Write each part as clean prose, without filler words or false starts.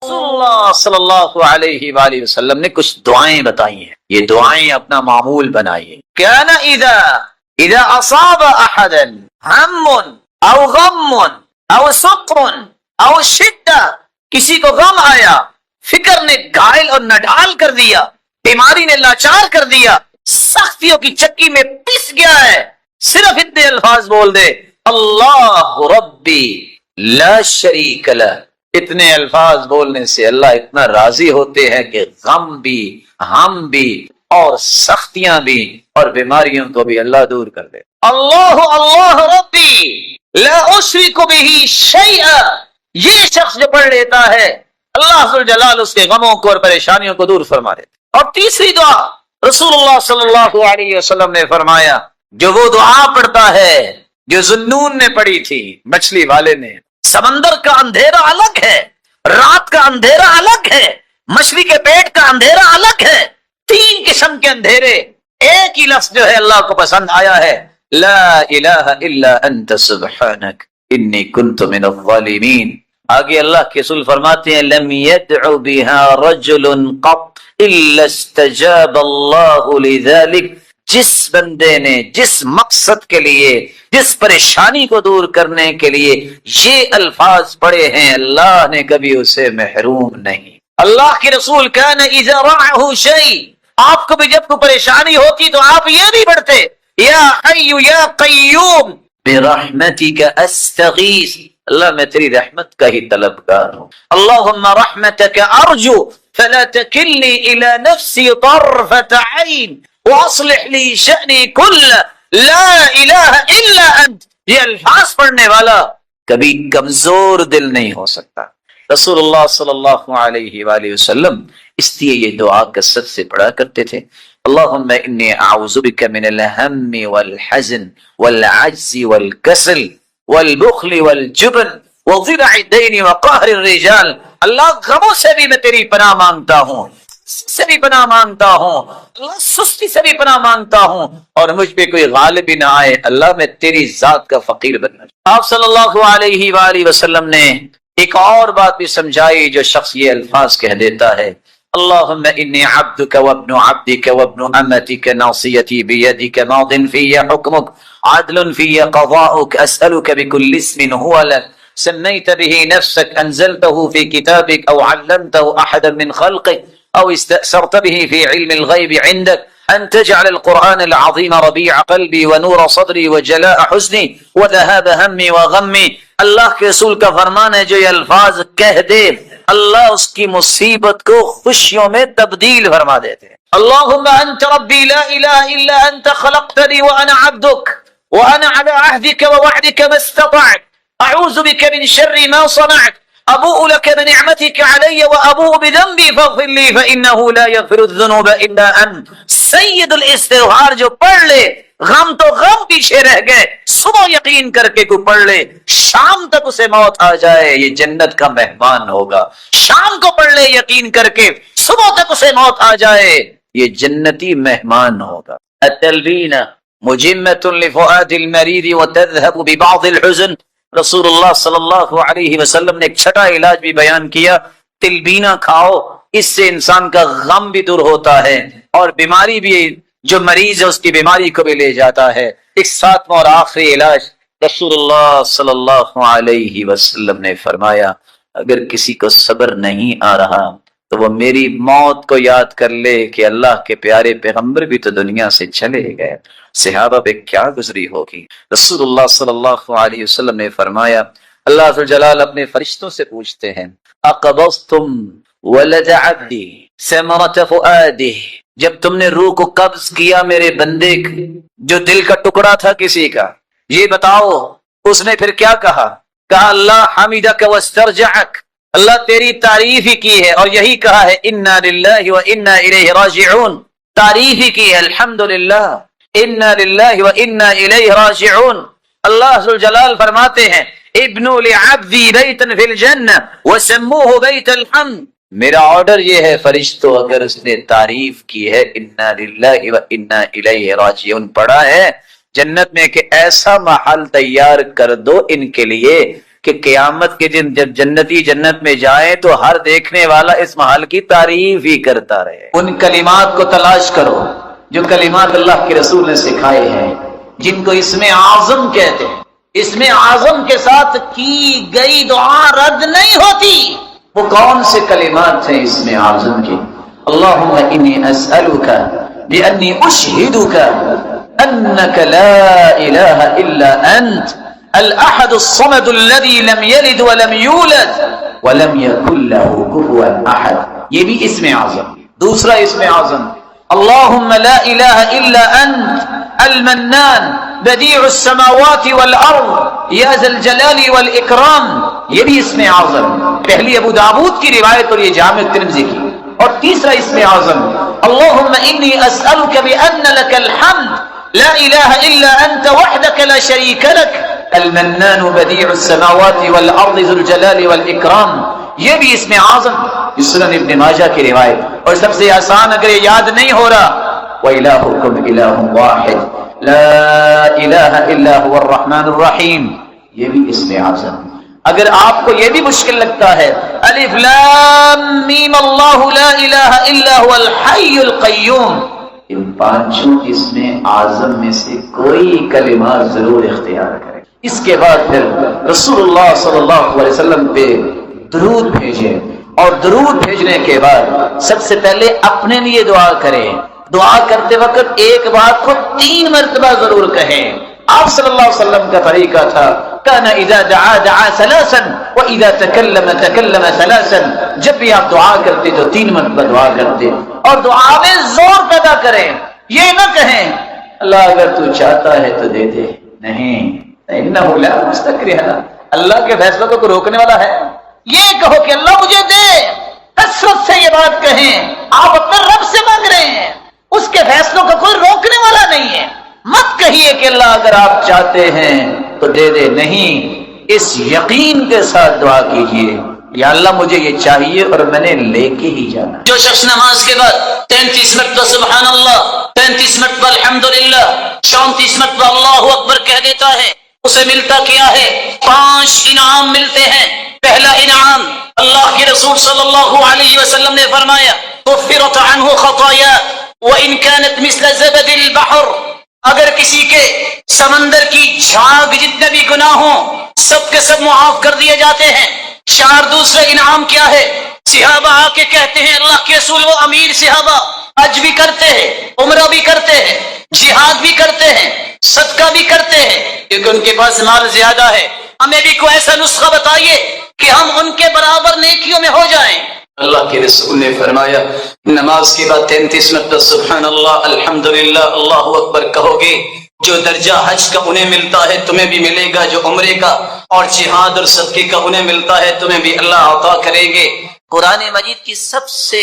رسول اللہ صلی اللہ علیہ وآلہ وسلم نے کچھ دعائیں بتائی ہیں، یہ دعائیں اپنا معمول بنائیے۔ کان اذا اصاب احدا ہم او غم او سقر او شدہ، کسی کو غم آیا، فکر نے گھائل اور نڈال کر دیا، بیماری نے لاچار کر دیا، سختیوں کی چکی میں پس گیا ہے، صرف اتنے الفاظ بول دے، اللہ ربی لا شریک لہ۔ اتنے الفاظ بولنے سے اللہ اتنا راضی ہوتے ہیں کہ غم بھی، ہم بھی، اور سختیاں بھی اور بیماریوں کو بھی اللہ دور کر دے۔ اللہ ربی لا اشرک بہ شیئا، یہ شخص جو پڑھ لیتا ہے اللہ ذوالجلال اس کے غموں کو اور پریشانیوں کو دور فرما دیتے۔ اور تیسری دعا رسول اللہ صلی اللہ علیہ وسلم نے فرمایا، جو وہ دعا پڑھتا ہے جو ذنون نے پڑھی تھی، مچھلی والے نے، سمندر کا اندھیرا الگ ہے، رات کا اندھیرا الگ ہے، مچھلی کے پیٹ کا اندھیرا الگ ہے، تین قسم کے اندھیرے، ایک ہی لفظ جو ہے اللہ کو پسند آیا ہے، لا الہ الا انت سبحانک انی کنت من الظالمین۔ آگے اللہ کے رسول فرماتے ہیں، لم يدع بها رجل قط الا استجاب اللہ لذلك، جس بندے نے جس مقصد کے لیے، جس پریشانی کو دور کرنے کے لیے یہ الفاظ پڑھے ہیں، اللہ نے کبھی اسے محروم نہیں۔ اللہ کے رسول کان اذا رعه شیء، آپ کو بھی جب کوئی پریشانی ہوتی تو آپ یہ بھی پڑھتے، یا حی یا قیوم برحمتک استغیث، اللہ میں تیری رحمت کا ہی طلبگار ہوں، اللہم رحمتک ارجو فلا تکلنی الی نفسی طرفت عین واصلح لی شأنی کل لا الہ الا انت۔ یہ الفاظ پڑھنے والا کبھی کمزور دل نہیں ہو سکتا۔ رسول اللہ صلی اللہ علیہ وآلہ وسلم اس لیے یہ دعا کثرت سے پڑھا کرتے تھے، اللہم انی اعوذ بک من الہم والحزن والعجز والکسل والبخل والجبن وضلع الدین وقہر الرجال، اللہ غموں سے بھی میں تیری پناہ مانگتا ہوں، سے بھی پناہ مانگتا ہوں، اللہ سستی سے بھی پناہ مانگتا ہوں، اور مجھ پہ کوئی غالب بھی نہ آئے، اللہ میں تیری ذات کا فقیر بننا۔ آپ صلی اللہ علیہ وآلہ وسلم نے ایک اور بات بھی سمجھائی، جو شخص یہ الفاظ کہہ دیتا ہے، اللہم انی عبدک وابن عبدک وابن امتک ناصیتی بیدک ماض فی حکمک عدل فی قضاؤک اسألک بکل اسم هو لک سمیت به نفسک انزلته فی کتابک او علمته احدا من خلقک او استأثرت به في علم الغيب عندك أن تجعل القرآن العظيم ربيع قلبي ونور صدري وجلاء حزني وذهاب همي وغمي۔ اللہ کے رسول کا فرمان ہے، جو یہ الفاظ کہہ دے اللہ اس کی مصیبت کو خوشیوں میں تبدیل فرما دیتے ہیں۔ اللهم انت ربي لا اله الا انت خلقتني وانا عبدك وانا على عهدك ووعدك ما استطعت اعوذ بك من شر ما صنعت ابوء لك بنعمتك علي وابوء بذنبي فاغفر لي فانه لا يغفر الذنوب الا انت۔ سید الاستغفار جو پڑھ لے، غم تو غم پیچھے رہ گئے، صبح یقین کر کے کوئی پڑھ لے، شام تک اسے موت آ جائے یہ جنت کا مہمان ہوگا، شام کو پڑھ لے یقین کر کے، صبح تک اسے موت آ جائے یہ جنتی مہمان ہوگا۔ التلبین مجمۃ لفؤاد المریض وتذهب ببعض الحزن، رسول اللہ صلی اللہ علیہ وسلم نے ایک چھٹا علاج بھی بیان کیا، تلبینہ کھاؤ، اس سے انسان کا غم بھی دور ہوتا ہے اور بیماری بھی، جو مریض ہے اس کی بیماری کو بھی لے جاتا ہے۔ ایک ساتواں اور آخری علاج رسول اللہ صلی اللہ علیہ وسلم نے فرمایا، اگر کسی کو صبر نہیں آ رہا تو وہ میری موت کو یاد کر لے کہ اللہ کے پیارے پیغمبر بھی تو دنیا سے چلے گئے، صحابہ پہ کیا گزری ہوگی۔ رسول اللہ صلی اللہ علیہ وسلم نے فرمایا، اللہ ذوالجلال اپنے فرشتوں سے پوچھتے ہیں، اقبضتم ولد عبدی ثمرۃ فؤادہ، جب تم نے روح کو قبض کیا میرے بندے جو دل کا ٹکڑا تھا کسی کا، یہ بتاؤ اس نے پھر کیا کہا؟ کہا اللہ حمیدک واسترجعک، اللہ تیری تعریف ہی کی ہے اور یہی کہا ہے انا للہ و انا الیہ راجعون، تعریف ہی کی ہے الحمدللہ انا للہ و انا الیہ راجعون۔ اللہ ذوالجلال فرماتے ہیں ابنوا لعبدی بیتا فی الجنہ وسموہ بیت الحمد، میرا آرڈر یہ ہے فرشتوں، اگر اس نے تعریف کی ہے انا للہ و انا الیہ راجعون پڑھا ہے جنت میں کہ ایسا محل تیار کر دو ان کے لیے کہ قیامت کے دن جب جنتی جنت میں جائیں تو ہر دیکھنے والا اس محل کی تعریف ہی کرتا رہے. ان کلمات کو تلاش کرو جو کلمات اللہ کے رسول نے سکھائے ہیں، جن کو اسم اعظم کہتے ہیں. اسم اعظم کے ساتھ کی گئی دعا رد نہیں ہوتی. وہ کون سے کلمات ہیں اسم اعظم کے؟ اللہم انی اسألک بأنی اشہدک انک لا الہ الا انت الاحد الصمد الذي لم يلد ولم يولد ولم يكن له كفوا احد. یہ بھی اسم اعظم. دوسرا اسم اعظم اللهم لا اله الا انت المنان بديع السماوات والارض يا ذا الجلال والاكرام. یہ بھی اسم اعظم. پہلی ابو داؤد کی روایت اور یہ جامع ترمذی کی. اور تیسرا اسم اعظم اللهم انی اسألك بأن لك الحمد لا الہ الا انت وحدك لا شريك لك المنان بديع السماوات والارض ذو الجلال والاکرام. یہ بھی اسم اعظم. سنن ابن ماجہ کی روایت. اور سب سے آسان اگر یہ یاد نہیں ہو رہا وَإِلَٰهُكُمْ إِلَٰهٌ وَاحِدٌ لَا إِلَٰهَ إِلَّا هُوَ الرَّحْمَٰنُ الرَّحِيمُ. یہ بھی اسم اعظم. اگر آپ کو یہ بھی مشکل لگتا ہے الف لام میم اللہ لا الہ الا هو الحی القیوم، ان پانچوں اسم اعظم میں سے کوئی کلمات ضرور اختیار کریں. اس کے بعد پھر رسول اللہ صلی اللہ علیہ وسلم پہ درود بھیجیں. اور درود بھیجنے کے بعد سب سے پہلے اپنے لیے دعا کریں. دعا کرتے وقت ایک بات کو 3 مرتبہ ضرور کہیں. آپ صلی اللہ علیہ وسلم کا طریقہ تھا کان اذا دعا دعا ثلاثا واذا تکلم تکلم ثلاثا. جب بھی آپ دعا کرتے تو 3 مرتبہ دعا کرتے. اور دعا میں زور پیدا کریں. یہ نہ کہیں اللہ اگر تو چاہتا ہے تو دے دے، نہیں انہ لا مستکرہ، اللہ کے فیصلوں کو کوئی روکنے والا ہے. یہ کہو کہ اللہ مجھے دے. کثرت سے یہ بات کہیں. آپ اپنے رب سے مانگ رہے ہیں، اس کے فیصلوں کا کوئی روکنے والا نہیں ہے. مت کہیے کہ اللہ اگر آپ چاہتے ہیں تو دے دے، نہیں، اس یقین کے ساتھ دعا کیجئے یا اللہ مجھے یہ چاہیے اور میں نے لے کے ہی جانا. جو شخص نماز کے بعد 33 مرتبہ سبحان اللہ، 33 مرتبہ الحمدللہ، 34 مرتبہ اللہ اکبر کہہ دیتا ہے، اسے ملتا کیا ہے؟ 5 انعام ملتے ہیں. پہلا انعام اللہ کے رسول صلی اللہ علیہ وسلم نے فرمایا غفرت عنہ خطایا وان كانت مثل زبد البحر. اگر کسی کے سمندر کی جھاگ جتنے بھی گناہ ہوں سب کے سب معاف کر دیے جاتے ہیں. 4 دوسرا انعام کیا ہے؟ صحابہ آ کے کہتے ہیں اللہ کے رسول، وہ امیر صحابہ حج بھی کرتے ہیں، عمرہ بھی کرتے ہیں، جہاد بھی کرتے ہیں، صدقہ بھی کرتے ہیں، کیونکہ ان کے پاس مال زیادہ ہے. ہمیں بھی کوئی ایسا نسخہ بتائیے کہ ہم ان کے برابر نیکیوں میں ہو جائیں. اللہ کے رسول نے فرمایا نماز کے بعد 33 مرتبہ سبحان اللہ الحمدللہ اللہ اکبر کہو گے، جو درجہ حج کا انہیں ملتا ہے تمہیں بھی ملے گا، جو عمرے کا اور جہاد اور صدقے کا انہیں ملتا ہے تمہیں بھی اللہ عطا کریں گے. قرآن مجید کی سب سے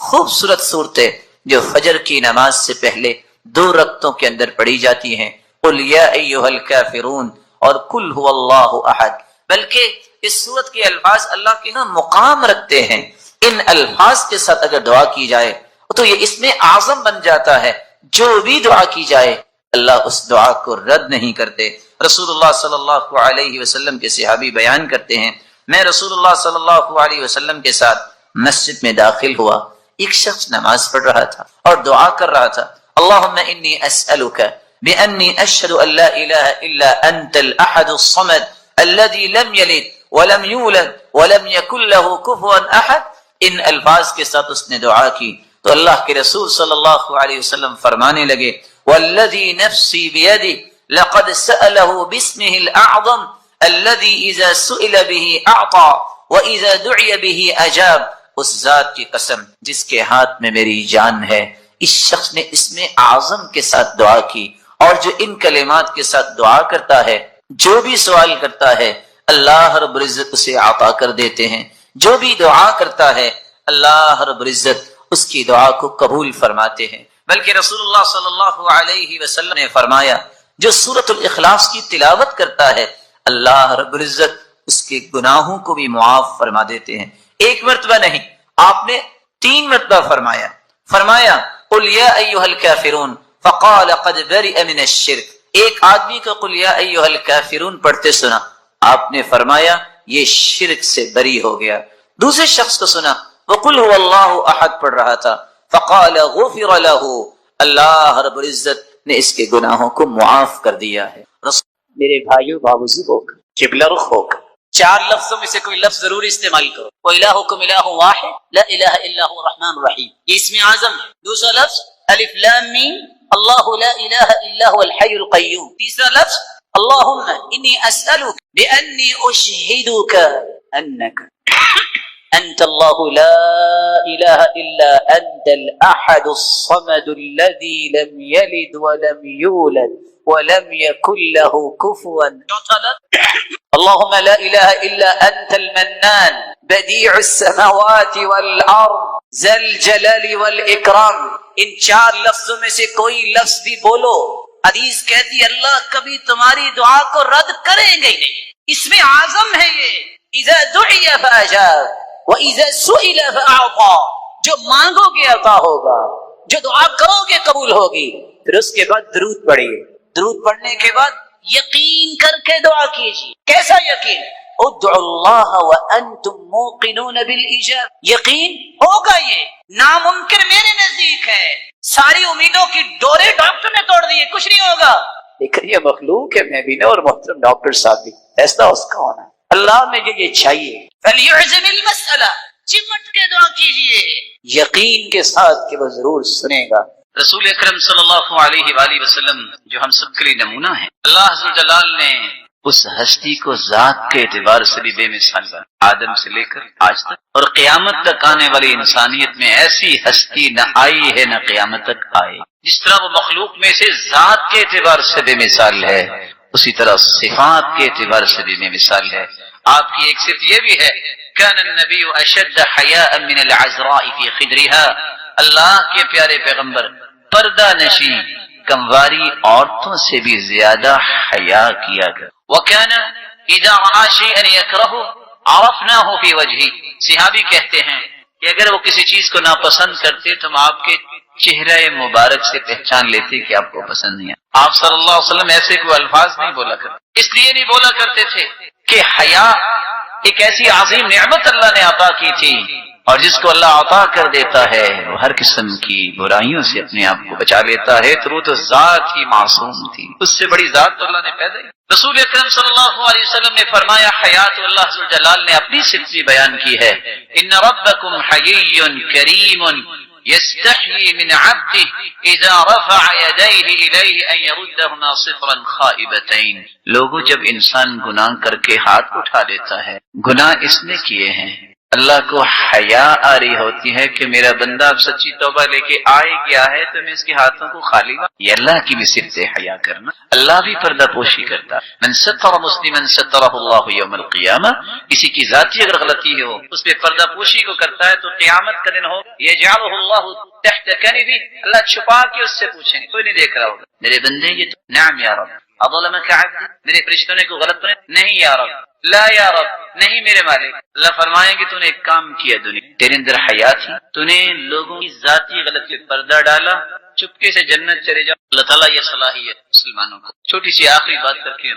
خوبصورت صورتیں جو فجر کی نماز سے پہلے 2 رکعتوں کے اندر پڑھی جاتی ہیں، قل یا ایھا الکافرون اور قل هو اللہ احد. بلکہ اس صورت کے الفاظ اللہ کے ہاں مقام رکھتے ہیں. ان الفاظ کے ساتھ اگر دعا کی جائے تو یہ اسم اعظم بن جاتا ہے. جو بھی دعا کی جائے اللہ اس دعا کو رد نہیں کرتے. رسول اللہ صلی اللہ علیہ وسلم کے صحابی بیان کرتے ہیں میں رسول اللہ صلی اللہ علیہ وسلم کے ساتھ مسجد میں داخل ہوا. ایک شخص نماز پڑھ رہا تھا اور دعا کر رہا تھا اللہم انی اسألک بأنی اشہد ان لا الہ الا انت الاحد الصمد الذي لم يلد ولم يولد ولم يكن له كفوا احد. ان الفاظ کے ساتھ اس نے دعا کی تو اللہ کے رسول صلی اللہ علیہ وسلم فرمانے لگے والذی نفسی بیدی لقد سأله باسمه الاعظم الذي اذا سئل به اعطى واذا دعي به اجاب. اس ذات کی قسم جس کے ہاتھ میں میری جان ہے، اس شخص نے اسم اعظم کے ساتھ دعا کی. اور جو ان کلمات کے ساتھ دعا کرتا ہے، جو بھی سوال کرتا ہے اللہ رب العزت اسے عطا کر دیتے ہیں. جو بھی دعا کرتا ہے اللہ رب العزت اس کی دعا کو قبول فرماتے ہیں. بلکہ رسول اللہ صلی اللہ علیہ وسلم نے فرمایا جو سورۃ الاخلاص کی تلاوت کرتا ہے اللہ رب العزت اس کے گناہوں کو بھی معاف فرما دیتے ہیں. 1 مرتبہ نہیں، آپ نے 3 مرتبہ فرمایا قل یا ایھا الکافرون فقال قد برئ من الشرک. ایک آدمی کو قل یا ایھا الکافرون پڑھتے سنا آپ نے فرمایا یہ شرک سے بری ہو گیا۔ دوسرے شخص کو سنا وہ قل هو اللہ احد پڑھ رہا تھا، فقال غفر له، اللہ رب العزت نے اس کے گناہوں کو معاف کر دیا ہے۔ میرے بھائیو باوجود ہو کر قبلہ رخ ہو کر چار لفظوں میں سے کوئی لفظ ضرور استعمال کرو۔ وَإِلَٰهُكُمْ إِلَٰهٌ وَاحِدٌ لَا إِلَٰهَ إِلَّا هُوَ الرَّحْمَٰنُ الرَّحِيمُ، یہ اسم اعظم ہے۔ دوسرا لفظ الف لام میم اللہ لا الہ الا هو الحی القیوم۔ تیسرا لفظ اللہم انی اسألک بأنی اشہدک انک انت اللہ لا الہ الا انت الاحد الصمد الذی لم یلد ولم یولد ولم یکن له کفوا۔ چوتھا لفظ اللہم لا الہ الا انت المنان بدیع السماوات والارض ذا الجلال والاکرام۔ ان چار لفظوں میں سے کوئی لفظ بھی بولو، حدیث کہتی ہے اللہ کبھی تمہاری دعا کو رد کریں گے نہیں۔ اس میں اعظم ہے یہ، اذا دعی فاجاب واذا سئل فاعطى، جو مانگو گے عطا ہوگا، جو دعا کرو گے قبول ہوگی۔ پھر اس کے بعد درود پڑھیے، درود پڑھنے کے بعد یقین کر کے دعا کیجیے۔ کیسا یقین؟ ادعوا اللہ وانتم موقنون بالاجابہ، یقین ہوگا، یہ ناممکن میرے نزدیک ہے، ساری امیدوں کی ڈورے ڈاکٹر نے توڑ دی ہے، کچھ نہیں ہوگا، لیکن یہ مخلوق ہے، میں بھی نہ اور محترم ڈاکٹر صاحب بھی، ایسا اس کا ہونا، اللہ میں یہ چاہیے۔ فلیعزم المسئلہ، چمٹ کے دعا کیجیے یقین کے ساتھ کہ وہ ضرور سنے گا۔ رسول اکرم صلی اللہ علیہ وآلہ وسلم جو ہم سب کے لیے نمونہ ہیں، اللہ عز و جلال نے اس ہستی کو ذات کے اعتبار سے بھی بے مثال بنا، آدم سے لے کر آج تک، اور قیامت تک آنے والی انسانیت میں ایسی ہستی نہ آئی ہے نہ قیامت تک آئے۔ جس طرح وہ مخلوق میں سے ذات کے اعتبار سے بے مثال ہے، اسی طرح صفات کے اعتبار سے بھی بے مثال ہے۔ آپ کی ایک صفت یہ بھی ہے کان النبی اشد حیاء من العذراء فی خدرها، اللہ کے پیارے پیغمبر پردہ نشین کمواری عورتوں سے بھی زیادہ حیا کیا گیا۔ وَكَانَ إِذَا رَأَىٰ شَيْئًا يَكْرَهُ عَرَفْنَاهُ فِي وَجْهِهِ، صحابی کہتے ہیں کہ اگر وہ کسی چیز کو ناپسند کرتے تو ہم آپ کے چہرہ مبارک سے پہچان لیتے کہ آپ کو پسند نہیں ہے۔ آپ صلی اللہ علیہ وسلم ایسے کوئی الفاظ نہیں بولا کرتے، اس لیے نہیں بولا کرتے تھے کہ حیا ایک ایسی عظیم نعمت اللہ نے عطا کی تھی، اور جس کو اللہ عطا کر دیتا ہے وہ ہر قسم کی برائیوں سے اپنے آپ کو بچا لیتا ہے، تو وہ تو ذات ہی معصوم تھی، اس سے بڑی ذات تو اللہ نے پیدا کی۔ رسول اکرم صلی اللہ علیہ وسلم نے فرمایا حیات اللہ عز و جلال نے اپنی صفت بھی بیان کی ہے، ان ربکم حیی کریم یستحیی من عبده اذا رفع یدیہ الیہ ان یردہما صفرا خائبتین۔ لوگوں جب انسان گناہ کر کے ہاتھ اٹھا لیتا ہے، گناہ اس نے کیے ہیں، اللہ کو حیا آ رہی ہوتی ہے کہ میرا بندہ اب سچی توبہ لے کے آئے گیا ہے تو میں اس کے ہاتھوں کو خالی ہوں۔ یہ اللہ کی بھی صفت ہے حیا کرنا، اللہ بھی پردہ پوشی کرتا۔ من ستر مسلما سترہ اللہ یوم القیامہ، کسی کی ذاتی اگر غلطی ہو اس پہ پردہ پوشی کو کرتا ہے تو قیامت کا دن ہو یجعلہ اللہ تحت کنفہ، اللہ چھپا کے اس سے پوچھیں گے، کوئی نہیں دیکھ رہا ہوگا، میرے بندے یہ تو نعم یا رب اظلمک عبدی، میرے فرشتوں نے کوئی غلط تو نہیں یا رب، لا یا رب نہیں میرے مالک۔ اللہ فرمائیں گے تو نے ایک کام کیا دنیا تیرے اندر حیا تھی، تو نے لوگوں کی ذاتی غلطی پر پردہ ڈالا، چپکے سے جنت چلے جاؤ۔ اللہ تعالیٰ یہ صلاحیت مسلمانوں کو۔ چھوٹی سی آخری بات کر کے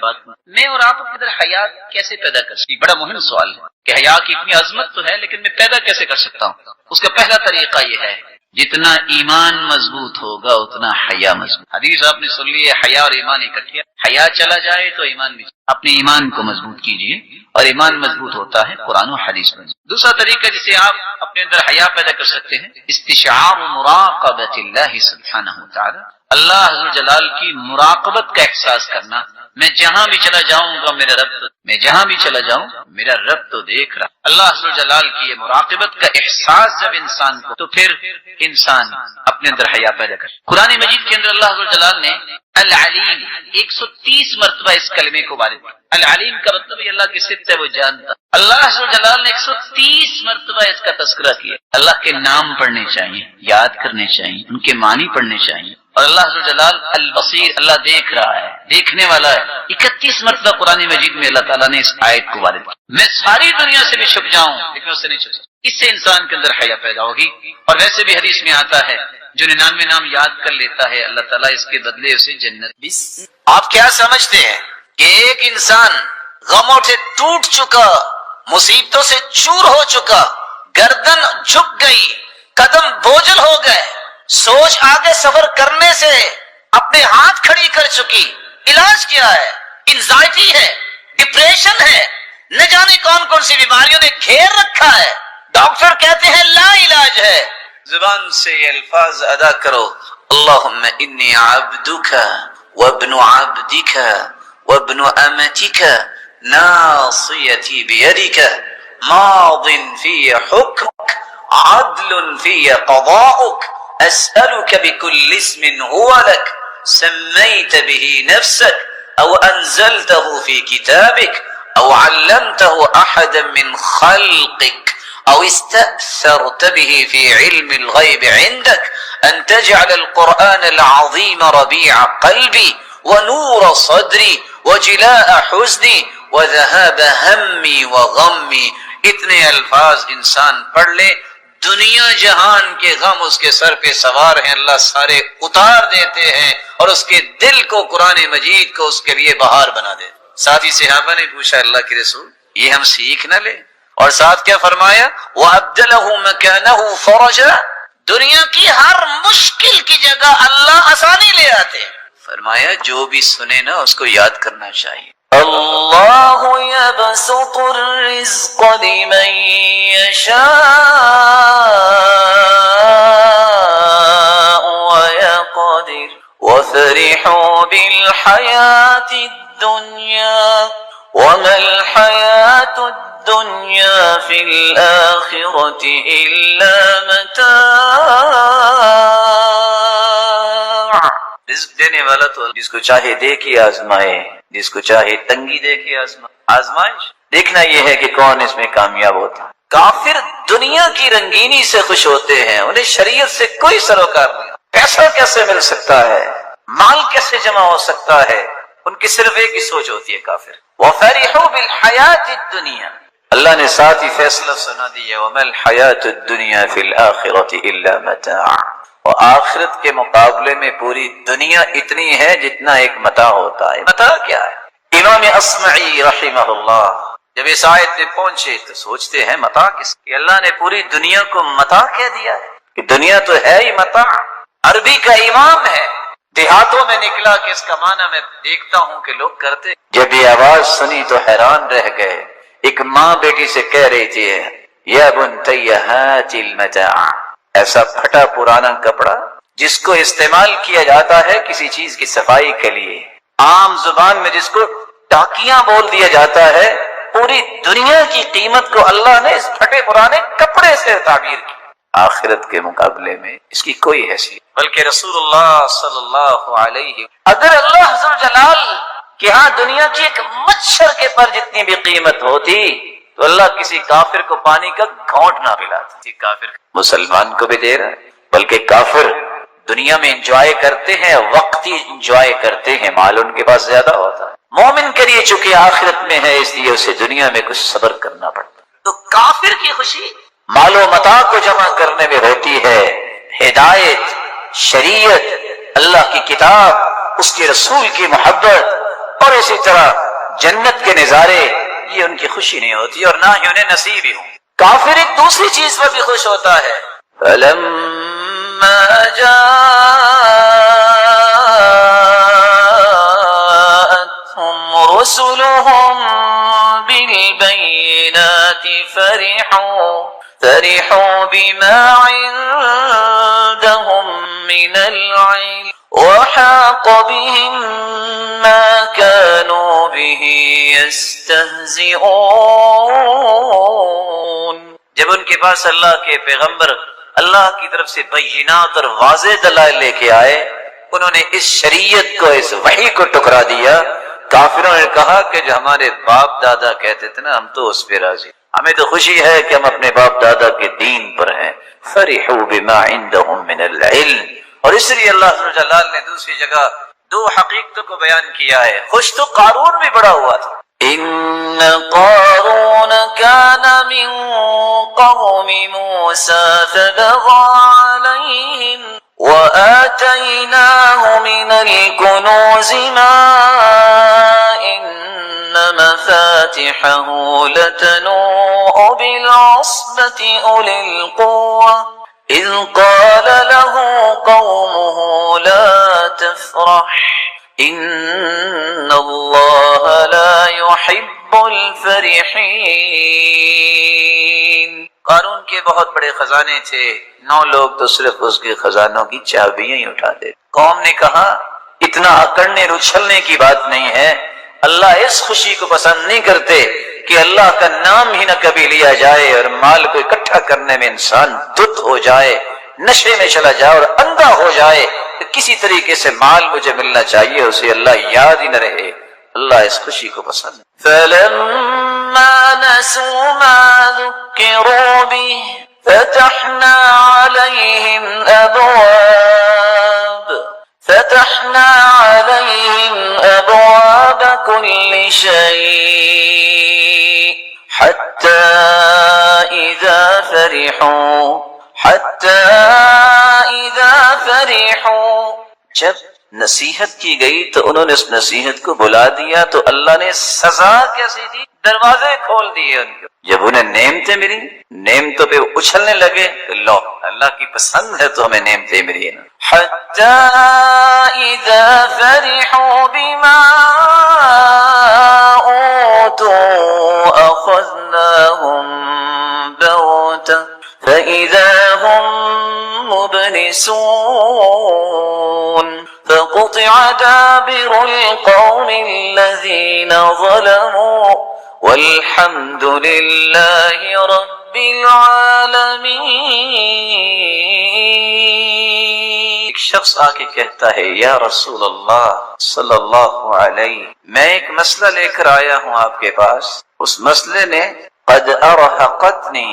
میں اور آپ اپنے اندر حیا کیسے پیدا کر سکتے ہیں؟ بڑا مہم سوال ہے کہ حیا کی اتنی عظمت تو ہے لیکن میں پیدا کیسے کر سکتا ہوں؟ اس کا پہلا طریقہ یہ ہے جتنا ایمان مضبوط ہوگا اتنا حیا مضبوط۔ حدیث آپ نے سن لی ہے حیا اور ایمان اکٹھے، حیا چلا جائے تو ایمان بھی۔ اپنے ایمان کو مضبوط کیجیے اور ایمان مضبوط ہوتا ہے قرآن و حدیث میں۔ دوسرا طریقہ جسے آپ اپنے اندر حیا پیدا کر سکتے ہیں استشعار مراقبۃ اللہ سبحانہ وتعالی، اللہ عز و جلال کی مراقبت کا احساس کرنا۔ میں جہاں بھی چلا جاؤں گا میرا رب، میں جہاں بھی چلا جاؤں میرا رب تو دیکھ رہا۔ اللہ عز و جلال کی یہ مراقبت کا احساس جب انسان کو، تو پھر انسان اپنے اندر حیا پیدا کر۔ قرآن مجید کے اندر اللہ عز و جلال نے العلیم 130 مرتبہ اس کلمے کو وارد کیا۔ العلیم کا مطلب یہ اللہ کی صفت ہے، وہ جانتا۔ اللہ عز و جلال نے 130 مرتبہ اس کا تذکرہ کیا۔ اللہ کے نام پڑھنے چاہیے، یاد کرنے چاہیے، ان کے معنی پڑھنے چاہیے۔ اور اللہ عز و جلال البصیر، اللہ دیکھ رہا ہے، دیکھنے والا ہے۔ 31 مرتبہ قرآن مجید میں اللہ تعالیٰ نے اس آیت کو وارد کیا۔ میں ساری دنیا سے بھی چھپ جاؤں لیکن اس سے نہیں چھپ سکتا۔ اس سے انسان کے اندر حیا پیدا ہوگی۔ اور ویسے بھی حدیث میں آتا ہے جو 99 نام یاد کر لیتا ہے اللہ تعالیٰ اس کے بدلے اسے جنت بھی۔ آپ کیا سمجھتے ہیں کہ ایک انسان غموں سے ٹوٹ چکا، مصیبتوں سے چور ہو چکا، گردن جھک گئی، قدم بوجھل ہو گئے، سوچ آگے سفر کرنے سے اپنے ہاتھ کھڑی کر چکی۔ علاج کیا ہے؟ انزائٹی ہے، ڈپریشن ہے، نہ جانے کون کون سی بیماریوں نے گھیر رکھا ہے، ڈاکٹر کہتے ہیں لا علاج ہے۔ زبان سے یہ الفاظ ادا کرو، اللہم انی عبدک وابن عبدک وابن امتک ناصیتی بیدک ماض فی حکمک عدل فی قضاؤک اسألک بکل اسم هو لک سمیت به نفسک او انزلته فی کتابک او علمته احدا من خلقک او استأثرت به في علم الغيب عندك ان تجعل القرآن العظيم ربيع قلبي ونور صدري وجلاء حزني وذهاب همي وغمي۔ اتنے الفاظ انسان پڑھ لے، دنیا جہان کے غم اس کے سر پہ سوار ہیں، اللہ سارے اتار دیتے ہیں اور اس کے دل کو قرآن مجید کو اس کے لیے بہار بنا دے۔ ساتھی صحابہ نے پوچھا اللہ کے رسول یہ ہم سیکھ نہ لیں؟ اور ساتھ کیا فرمایا؟ وَأَبْدَلَهُ مَكَانَهُ فَرَجًا، دنیا کی ہر مشکل کی جگہ اللہ آسانی لے آتے۔ فرمایا جو بھی سنے نا اس کو یاد کرنا چاہیے۔ اللہ يبسط الرزق لمن يشاء ويقدر وفرحوا بالحياة الدنيا وما الحياة الدنيا في الآخرة إلا متاع۔ رزق دینے والا تو جس کو چاہے دے کے آزمائے، جس کو چاہے تنگی دے کے آزمائے۔ آزمائش دیکھنا یہ ہے کہ کون اس میں کامیاب ہوتا۔ کافر دنیا کی رنگینی سے خوش ہوتے ہیں، انہیں شریعت سے کوئی سروکار نہیں۔ پیسہ کیسے مل سکتا ہے، مال کیسے جمع ہو سکتا ہے، ان کی صرف ایک ہی سوچ ہوتی ہے کافر۔ وَفَرِحُوا بِالْحَيَاةِ الدُّنْيَا، اللہ نے ساتھ ہی فیصلہ سنا دیا، وَمَا الْحَيَاةُ الدُّنْيَا فِي الْآخِرَةِ إِلَّا مَتَاعٌ، اور آخرت کے مقابلے میں پوری دنیا اتنی ہے جتنا ایک متاع ہوتا ہے۔ متاع کیا ہے؟ امام اصمعی رحمہ اللہ جب اس آیت پہ پہنچے تو سوچتے ہیں متاع کس کہ اللہ نے پوری دنیا کو متاع کہہ دیا ہے کہ دنیا تو ہے ہی متاع۔ عربی کا امام ہے، دیہاتوں میں نکلا کہ اس کا معنی میں دیکھتا ہوں کہ لوگ کرتے۔ جب یہ آواز سنی تو حیران رہ گئے۔ ایک ماں بیٹی سے کہہ رہی تھی یا بنتی ہات المتاع، ایسا پھٹا پرانا کپڑا جس کو استعمال کیا جاتا ہے کسی چیز کی صفائی کے لیے، عام زبان میں جس کو ٹاکیاں بول دیا جاتا ہے، پوری دنیا کی قیمت کو اللہ نے اس پھٹے پرانے کپڑے سے تعبیر کی۔ آخرت کے مقابلے میں اس کی کوئی حیثیت، بلکہ رسول اللہ صلی اللہ علیہ، اگر اللہ عز و جلال کہ ہاں دنیا کی ایک مچھر کے پر جتنی بھی قیمت ہوتی تو اللہ کسی کافر کو پانی کا گھونٹ نہ پلاتا۔ کافر مسلمان کو بھی دے رہا ہے، بلکہ کافر دنیا میں انجوائے کرتے ہیں، وقتی انجوائے کرتے ہیں، مال ان کے پاس زیادہ ہوتا ہے۔ مومن کے لیے چونکہ آخرت میں ہے اس لیے اسے دنیا میں کچھ صبر کرنا پڑتا۔ تو کافر کی خوشی مال و متاع کو جمع کرنے میں ہوتی ہے، ہدایت، شریعت، اللہ کی کتاب، اس کے رسول کی محبت اور اسی طرح جنت کے نظارے، یہ ان کی خوشی نہیں ہوتی اور نہ ہی انہیں نصیب ہی ہوں۔ کافر ایک دوسری چیز پر بھی خوش ہوتا ہے، فَلَمَّا جَاءَتْهُمْ رُسُلُهُم بِالْبَيِّنَاتِ فَرِحُوا بِمَا عِندَهُم مِّنَ الْعِلْمِ وَحَاقَ بِهِم مَّا كَانُوا بِهِ يَسْتَهْزِئُونَ۔ جب ان کے پاس اللہ کے پیغمبر اللہ کی طرف سے بینات اور واضح دلائل لے کے آئے، انہوں نے اس شریعت کو، اس وحی کو ٹکرا دیا۔ کافروں نے کہا کہ جو ہمارے باپ دادا کہتے تھے نا ہم تو اس پہ راضی، ہمیں تو خوشی ہے کہ ہم اپنے باپ دادا کے دین پر ہیں۔ فرحوا بما عندهم من العلم، اور اس لیے اللہ جلال نے دوسری جگہ دو حقیقتوں کو بیان کیا ہے۔ خوش تو قارون بھی بڑا ہوا تھا، ان قارون كان من قوم موسى فبغى عليهم وآتيناه من الكنوز ما إن مفاتحه لتنوء بالعصبة أولي القوة إذ قال له قومه لا تفرح إن الله لا يحب الفرحين۔ قارون کے بہت بڑے خزانے تھے، 9 لوگ تو صرف اس کے خزانوں کی چابیاں ہی اٹھاتے۔ قوم نے کہا اتنا اکڑنے اچھلنے کی بات نہیں ہے، اللہ اس خوشی کو پسند نہیں کرتے کہ اللہ کا نام ہی نہ کبھی لیا جائے اور مال کو اکٹھا کرنے میں انسان دھت ہو جائے، نشے میں چلا جائے اور اندھا ہو جائے، تو کسی طریقے سے مال مجھے ملنا چاہیے، اسے اللہ یاد ہی نہ رہے۔ اللہ اس خوشی کو پسند۔ فَلَمَّا نَسُوا مَا ذُكِّرُوا بِهِ فَتَحْنَا عَلَيْهِمْ أَبْوَابَ كُلِّ شَيْءٍ حَتَّى إِذَا فَرِحُوا جب نصیحت کی گئی تو انہوں نے اس نصیحت کو بلا دیا، تو اللہ نے سزا کیسی دی؟ دروازے کھول دیے ان کو۔ جب انہیں نعمتیں ملی، نعمتوں پہ اچھلنے لگے، لو اللہ کی پسند ہے تو ہمیں نعمتیں ملی نا۔ حتی اذا فرحوا بما اوتوا اخذناهم بغتة فإذا هم مبلسون فقطع دابر القوم الذين ظلموا والحمد لله رب العالمين۔ ایک شخص آ کے کہتا ہے یا رسول اللہ صلی اللہ علیہ، میں ایک مسئلہ لے کر آیا ہوں آپ کے پاس، اس مسئلے نے قد ارہقتنی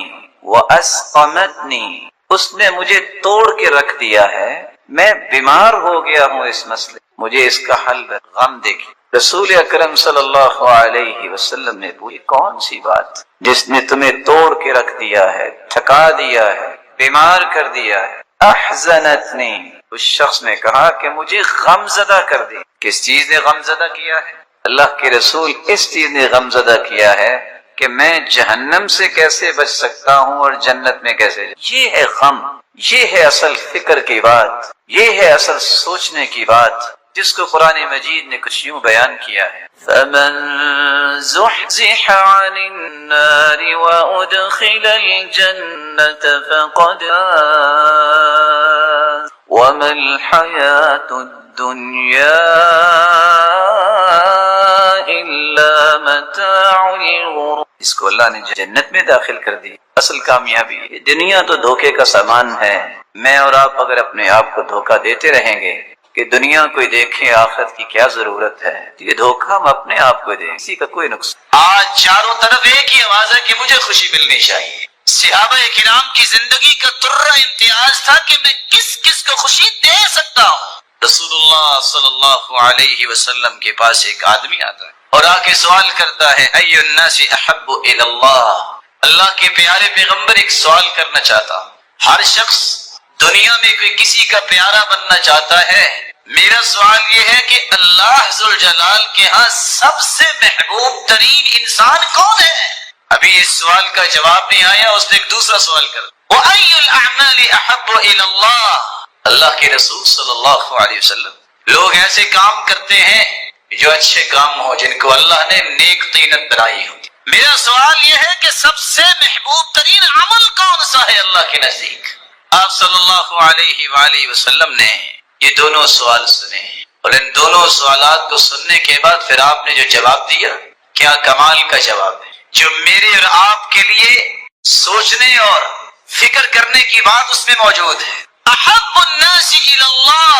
واسقمتنی، اس نے مجھے توڑ کے رکھ دیا ہے، میں بیمار ہو گیا ہوں اس مسئلے، مجھے اس کا حل غم دیکھیں۔ رسول اکرم صلی اللہ علیہ وسلم نے پوچھی کون سی بات جس نے تمہیں توڑ کے رکھ دیا ہے، تھکا دیا ہے، بیمار کر دیا ہے؟ احزنتنی، اس شخص نے کہا کہ مجھے غم زدہ کر دی۔ کس چیز نے غم زدہ کیا ہے؟ اللہ کے رسول اس چیز نے غم زدہ کیا ہے کہ میں جہنم سے کیسے بچ سکتا ہوں اور جنت میں کیسے۔ یہ ہے غم، یہ ہے اصل فکر کی بات، یہ ہے اصل سوچنے کی بات، جس کو قرآن مجید نے کچھ یوں بیان کیا ہے فَمَن زُحْزِحَ عَنِ النَّارِ وَأُدْخِلَ الْجَنَّةَ فَقَدْ فَازَ وَمَا الْحَيَاةُ الدُّنْيَا إِلَّا مَتَاعُ الْغُرُورِ۔ اس کو اللہ نے جنت میں داخل کر دی، اصل کامیابی ہے۔ دنیا تو دھوکے کا سامان ہے، میں اور آپ اگر اپنے آپ کو دھوکہ دیتے رہیں گے کہ دنیا کوئی دیکھے آخرت کی کیا ضرورت ہے، یہ دھوکہ ہم اپنے آپ کو دیں، کسی کا کوئی نقصان۔ آج چاروں طرف ایک ہی آواز ہے کہ مجھے خوشی ملنی چاہیے۔ صحابہ کرام کی زندگی کا ترہ امتیاز تھا کہ میں کس کس کو خوشی دے سکتا ہوں۔ رسول اللہ صلی اللہ علیہ وسلم کے پاس ایک آدمی آتا ہے اور آ کے سوال کرتا ہے ای الناس احب الی اللہ، اللہ کے پیارے پیغمبر ایک سوال کرنا چاہتا ہوں، ہر شخص دنیا میں کوئی کسی کا پیارا بننا چاہتا ہے، میرا سوال یہ ہے کہ اللہ ذوالجلال کے ہاں سب سے محبوب ترین انسان کون ہے؟ ابھی اس سوال کا جواب نہیں آیا، اس نے ایک دوسرا سوال کر وَأَيُّ الْأَعْمَالِ أَحَبُّ إِلَى اللَّهِ، اللہ کے رسول صلی اللہ علیہ وسلم، لوگ ایسے کام کرتے ہیں جو اچھے کام ہو، جن کو اللہ نے نیک طینت بنائی ہو۔ میرا سوال یہ ہے کہ سب سے محبوب ترین عمل کون سا ہے اللہ کے نزدیک؟ آپ صلی اللہ علیہ وآلہ وسلم نے یہ دونوں سوال سنے، اور ان دونوں سوالات کو سننے کے بعد پھر آپ نے جو جواب دیا، کیا کمال کا جواب ہے، جو میرے اور آپ کے لیے سوچنے اور فکر کرنے کی بات اس میں موجود ہے۔ احب الناس الی اللہ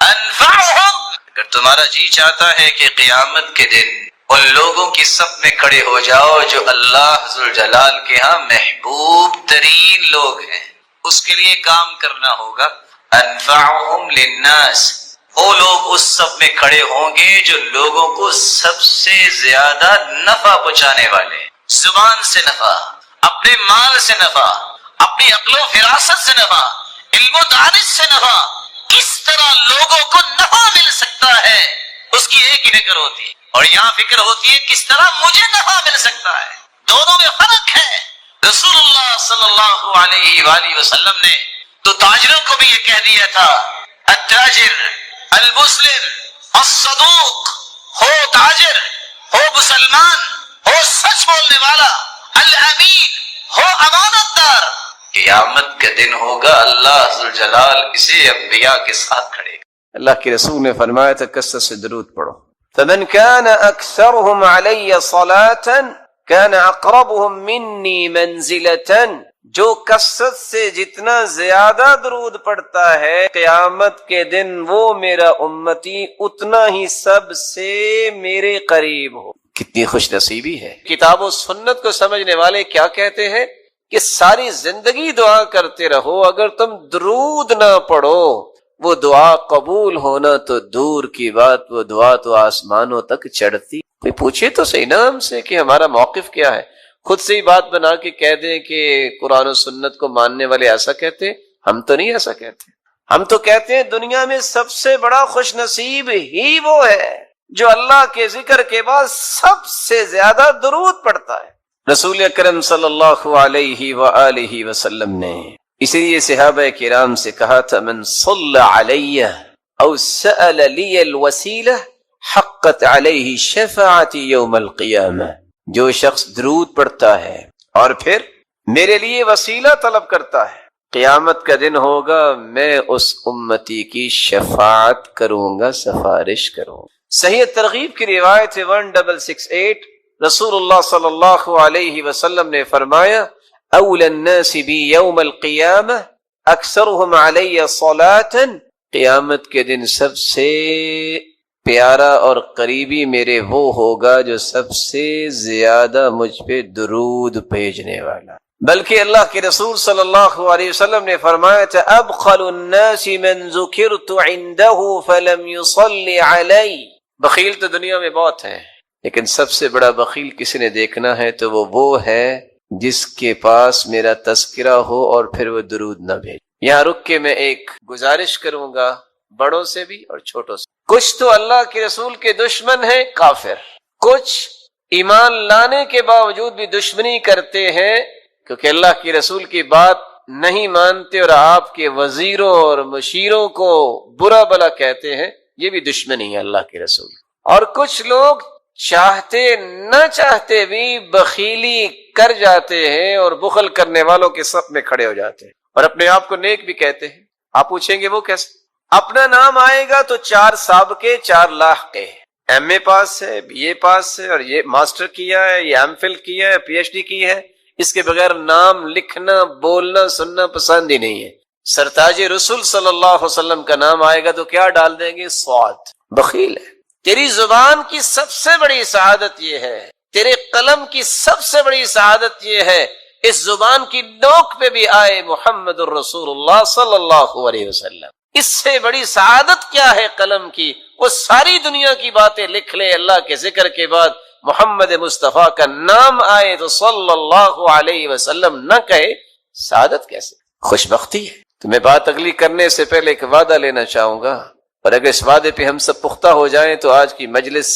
انفعهم، اگر تمہارا جی چاہتا ہے کہ قیامت کے دن ان لوگوں کی صف میں کھڑے ہو جاؤ جو اللہ ذوالجلال کے ہاں محبوب ترین لوگ ہیں، اس کے لیے کام کرنا ہوگا۔ انفعهم للناس، وہ لوگ اس صف میں کھڑے ہوں گے جو لوگوں کو سب سے زیادہ نفع پہنچانے والے، زبان سے نفع، اپنے مال سے نفع، اپنی عقل و فراست سے نفع، علم و دانش سے نفع کس طرح لوگوں کو نفع مل سکتا ہے، اس کی ایک ہی فکر ہوتی ہے، اور یہاں فکر ہوتی ہے کس طرح مجھے نفع مل سکتا ہے۔ دونوں میں فرق ہے۔ رسول اللہ صلی اللہ علیہ وآلہ وسلم نے تو تاجروں کو بھی یہ کہہ دیا تھا، التاجر المسلم الصدوق، ہو تاجر، ہو مسلمان، ہو سچ بولنے والا، الامین، ہو امانت دار، قیامت کا دن ہوگا اللہ ذوالجلال اسے انبیاء کے ساتھ کھڑے گا۔ اللہ کے رسول نے فرمایا تھا کثرت سے درود پڑھو۔ فمن كان اكثرهم علي صلاة كان اقربهم مني منزلة، جو کثرت سے جتنا زیادہ درود پڑھتا ہے قیامت کے دن وہ میرا امتی اتنا ہی سب سے میرے قریب ہو۔ کتنی خوش نصیبی ہے۔ کتاب و سنت کو سمجھنے والے کیا کہتے ہیں کہ ساری زندگی دعا کرتے رہو، اگر تم درود نہ پڑھو وہ دعا قبول ہونا تو دور کی بات، وہ دعا تو آسمانوں تک چڑھتی۔ کوئی پوچھے تو صحیح نا ہم سے کہ ہمارا موقف کیا ہے، خود سے ہی بات بنا کے کہہ دیں کہ قرآن و سنت کو ماننے والے ایسا کہتے ہیں۔ ہم تو نہیں ایسا کہتے، ہم تو کہتے ہیں دنیا میں سب سے بڑا خوش نصیب ہی وہ ہے جو اللہ کے ذکر کے بعد سب سے زیادہ درود پڑھتا ہے۔ رسول اکرم صلی اللہ علیہ وآلہ وسلم نے اسی لیے صحابہ کرام سے کہا تھا، من صلی علی او سأل لی الوسیلہ حقت علیہ شفاعتی یوم القیامہ، جو شخص درود پڑھتا ہے اور پھر میرے لیے وسیلہ طلب کرتا ہے، قیامت کا دن ہوگا میں اس امتی کی شفاعت کروں گا، سفارش کروں گا۔ صحیح ترغیب کی روایت 1668، رسول اللہ صلی اللہ علیہ وسلم نے فرمایا، اولی الناس بی یوم القیامہ اکثرهم علی صلاة، قیامت کے دن سب سے پیارا اور قریبی میرے وہ ہوگا جو سب سے زیادہ مجھ پہ درود بھیجنے والا۔ بلکہ اللہ کے رسول صلی اللہ علیہ وسلم نے فرمایا تھا، ابخل الناس من ذکرت عنده فلم يصلی علی، بخیل تو دنیا میں بہت ہیں لیکن سب سے بڑا بخیل کسی نے دیکھنا ہے تو وہ ہے جس کے پاس میرا تذکرہ ہو اور پھر وہ درود نہ بھیج۔ یہاں رک کے میں ایک گزارش کروں گا بڑوں سے بھی اور چھوٹوں سے۔ کچھ تو اللہ کے رسول کے دشمن ہیں، کافر، کچھ ایمان لانے کے باوجود بھی دشمنی کرتے ہیں کیونکہ اللہ کے رسول کی بات نہیں مانتے اور آپ کے وزیروں اور مشیروں کو برا بلا کہتے ہیں، یہ بھی دشمنی ہے اللہ کے رسول۔ اور کچھ لوگ چاہتے نہ چاہتے بھی بخیلی کر جاتے ہیں اور بخل کرنے والوں کے صف میں کھڑے ہو جاتے ہیں اور اپنے آپ کو نیک بھی کہتے ہیں۔ آپ پوچھیں گے وہ کیسے؟ اپنا نام آئے گا تو 4 سابقے 4 لاحقے، ایم اے پاس ہے، بی اے پاس ہے، اور یہ ماسٹر کیا ہے، یہ ایم فل کیا ہے، پی ایچ ڈی کی ہے، اس کے بغیر نام لکھنا بولنا سننا پسند ہی نہیں ہے۔ سرتاج رسول صلی اللہ علیہ وسلم کا نام آئے گا تو کیا ڈال دیں گے؟ صاد، بخیل ہے۔ تیری زبان کی سب سے بڑی سعادت یہ ہے، تیرے قلم کی سب سے بڑی سعادت یہ ہے اس زبان کی نوک پہ بھی آئے محمد الرسول اللہ صلی اللہ علیہ وسلم۔ اس سے بڑی سعادت کیا ہے قلم کی؟ وہ ساری دنیا کی باتیں لکھ لے، اللہ کے ذکر کے بعد محمد مصطفیٰ کا نام آئے تو صلی اللہ علیہ وسلم نہ کہے، سعادت کیسے؟ خوش بختی ہے۔ تو میں بات اگلی کرنے سے پہلے ایک وعدہ لینا چاہوں گا، اور اگر اس وعدے پہ ہم سب پختہ ہو جائیں تو آج کی مجلس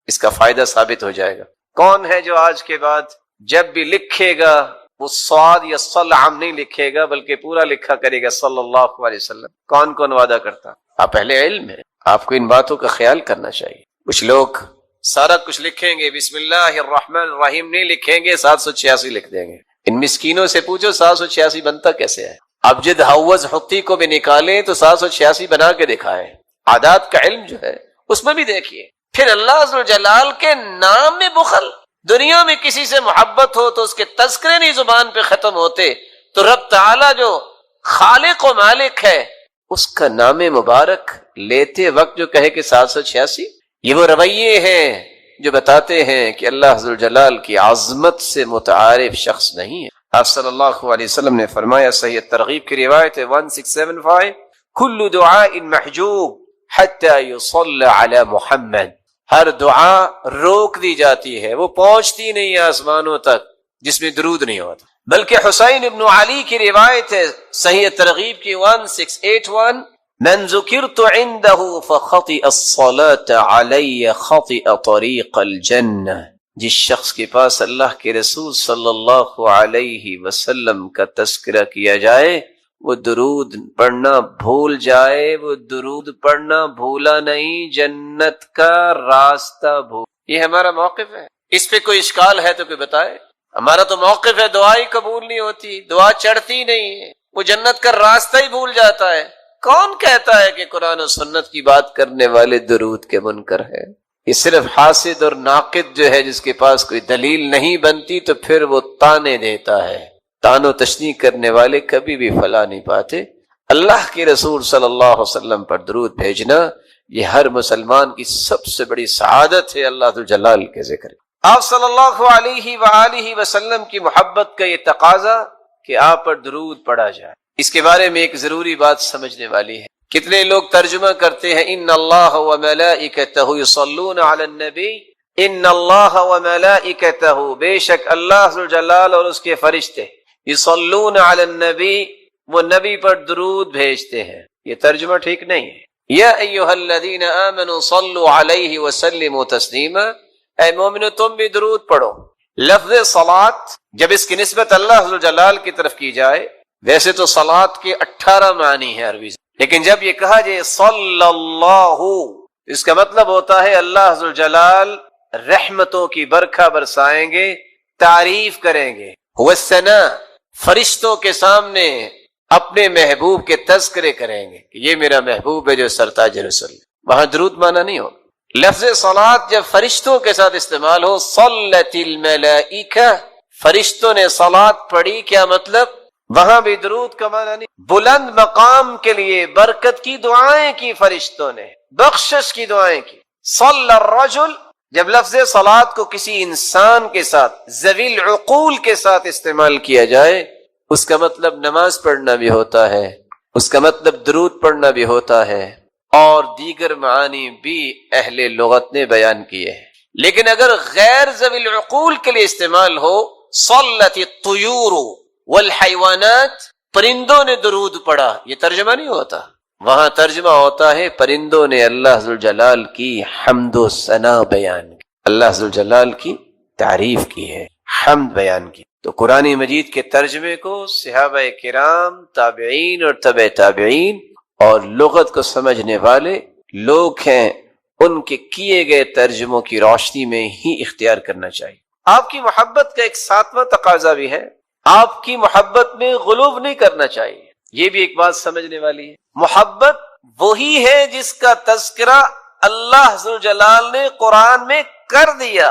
اس کا فائدہ ثابت ہو جائے گا۔ کون ہے جو آج کے بعد جب بھی لکھے گا وہ صاد یا صلعم نہیں لکھے گا بلکہ پورا لکھا کرے گا صلی اللہ علیہ وسلم؟ کون کون وعدہ کرتا؟ آپ اہل علم ہیں، آپ کو ان باتوں کا خیال کرنا چاہیے۔ کچھ لوگ سارا کچھ لکھیں گے، بسم اللہ الرحمن الرحیم نہیں لکھیں گے، 786 لکھ دیں گے۔ ان مسکینوں سے پوچھو 786 بنتا کیسے ہے؟ ابجد حوض حقی کو بھی نکالیں تو 786 بنا کے دکھائیں۔ عادات کا علم جو ہے اس میں بھی دیکھیے۔ پھر اللہ عز و جلال کے نام میں بخل، دنیا میں کسی سے محبت ہو تو اس کے تذکرے نہیں زبان پہ ختم ہوتے، تو رب تعالی جو خالق و مالک ہے اس کا نام مبارک لیتے وقت جو کہے کہ 786، یہ وہ رویے ہیں جو بتاتے ہیں کہ اللہ عز و جلال کی عظمت سے متعارف شخص نہیں ہے۔ آپ صلی اللہ علیہ وسلم نے فرمایا، صحیح ترغیب کی روایت ہے 1675، کل دعاء محجوب حتی یصلی علی محمد، ہر دعا روک دی جاتی ہے، وہ پہنچتی نہیں آسمانوں تک جس میں درود نہیں ہوتا۔ بلکہ حسین ابن علی کی روایت ہے صحیح ترغیب کی 1681، من ذکرت عنده فخطئ الصلاة علی خطئ طریق الجنہ، جس شخص کے پاس اللہ کے رسول صلی اللہ علیہ وسلم کا تذکرہ کیا جائے وہ درود پڑھنا بھول جائے، وہ درود پڑھنا بھولا نہیں، جنت کا راستہ بھول۔ یہ ہمارا موقف ہے، اس پہ کوئی اشکال ہے تو کوئی بتائے۔ ہمارا تو موقف ہے دعا ہی قبول نہیں ہوتی، دعا چڑھتی نہیں ہے، وہ جنت کا راستہ ہی بھول جاتا ہے۔ کون کہتا ہے کہ قرآن و سنت کی بات کرنے والے درود کے منکر ہے؟ یہ صرف حاسد اور ناقد جو ہے جس کے پاس کوئی دلیل نہیں بنتی تو پھر وہ تانے دیتا ہے۔ تان و تشنیع کرنے والے کبھی بھی فلاح نہیں پاتے۔ اللہ کے رسول صلی اللہ علیہ وسلم پر درود بھیجنا یہ ہر مسلمان کی سب سے بڑی سعادت ہے۔ اللہ ذوالجلال کے ذکر، آپ صلی اللہ علیہ وآلہ وسلم کی محبت کا یہ تقاضا کہ آپ پر درود پڑھا جائے۔ اس کے بارے میں ایک ضروری بات سمجھنے والی ہے۔ کتنے لوگ ترجمہ کرتے ہیں ان اللہ وملائکتہ یصلون علی النبی، ان اللہ وملائکتہ، بے شک اللہ ذوالجلال اور اس کے فرشتے، یصلون علی النبی، وہ نبی پر درود بھیجتے ہیں۔ یہ ترجمہ ٹھیک نہیں ہے۔ یا ایھا الذین آمنوا صلوا علیہ وسلموا تسلیما، اے مومنو تم بھی درود پڑھو۔ لفظ صلاۃ جب اس کی نسبت اللہ ذوالجلال کی طرف کی جائے، ویسے تو صلاۃ کے 18 معنی ہیں عربی سے، لیکن جب یہ کہا جائے صلی اللہ، اس کا مطلب ہوتا ہے اللہ ذوالجلال رحمتوں کی برکھا برسائیں گے، تعریف کریں گے۔ والثناء، فرشتوں کے سامنے اپنے محبوب کے تذکرے کریں گے کہ یہ میرا محبوب ہے جو سرتاج رسول۔ وہاں درود معنی نہیں ہوگا۔ لفظ صلاۃ جب فرشتوں کے ساتھ استعمال ہو، صلت الملائکہ، فرشتوں نے صلاۃ پڑھی، کیا مطلب؟ وہاں بھی درود کا معنی نہیں۔ بلند مقام کے لیے برکت کی دعائیں کی فرشتوں نے، بخشش کی دعائیں کی۔ صلی الرجل، جب لفظ صلاۃ کو کسی انسان کے ساتھ، ذوی العقول کے ساتھ استعمال کیا جائے، اس کا مطلب نماز پڑھنا بھی ہوتا ہے، اس کا مطلب درود پڑھنا بھی ہوتا ہے، اور دیگر معانی بھی اہل لغت نے بیان کیے ہیں۔ لیکن اگر غیر ذوی العقول کے لیے استعمال ہو، صلت الطیور والحیوانات، پرندوں نے درود پڑھا، یہ ترجمہ نہیں ہوتا۔ وہاں ترجمہ ہوتا ہے پرندوں نے اللہ ذوالجلال کی حمد و ثنا بیان کی، اللہ ذوالجلال کی تعریف کی ہے، حمد بیان کی۔ تو قرآن مجید کے ترجمے کو صحابہ کرام، تابعین اور تبع تابعین اور لغت کو سمجھنے والے لوگ ہیں، ان کے کیے گئے ترجموں کی روشنی میں ہی اختیار کرنا چاہیے۔ آپ کی محبت کا ایک 7واں تقاضا بھی ہے، آپ کی محبت میں غلو نہیں کرنا چاہیے۔ یہ بھی ایک بات سمجھنے والی ہے۔ محبت وہی ہے جس کا تذکرہ اللہ ذوالجلال نے قرآن میں کر دیا۔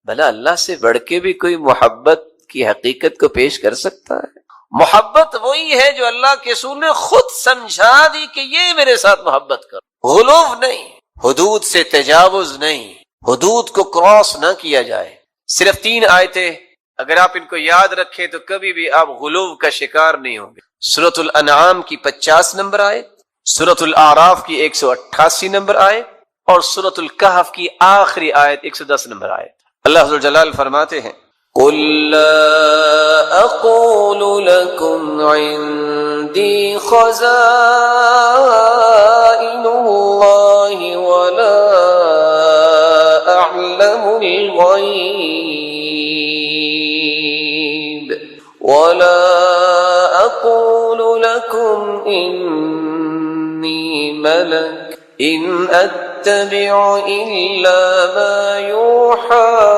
بھلا اللہ سے بڑھ کے بھی کوئی محبت کی حقیقت کو پیش کر سکتا ہے؟ محبت وہی ہے جو اللہ کے رسول نے خود سمجھا دی کہ یہ میرے ساتھ محبت کرو۔ غلو نہیں، حدود سے تجاوز نہیں، حدود کو کراس نہ کیا جائے۔ صرف 3 آیتیں اگر آپ ان کو یاد رکھیں تو کبھی بھی آپ غلو کا شکار نہیں ہوں گے۔ سورۃ الانعام کی 50 نمبر آیت، سورۃ الاعراف کی 188 نمبر آیت، اور سورۃ الکہف کی آخری آیت 110 نمبر آیت۔ اللہ ذوالجلال فرماتے ہیں قُل لَا أَقُولُ لَكُمْ عِنْدِي خَزَائِنُ اللَّهِ وَلَا أَعْلَمُ الْغَيْبَ وَلَا أَقُولُ لَكُمْ إِنِّي مَلَكٌ إِنْ أَتَّبِعُ إِلَّا مَا يُوحَىٰ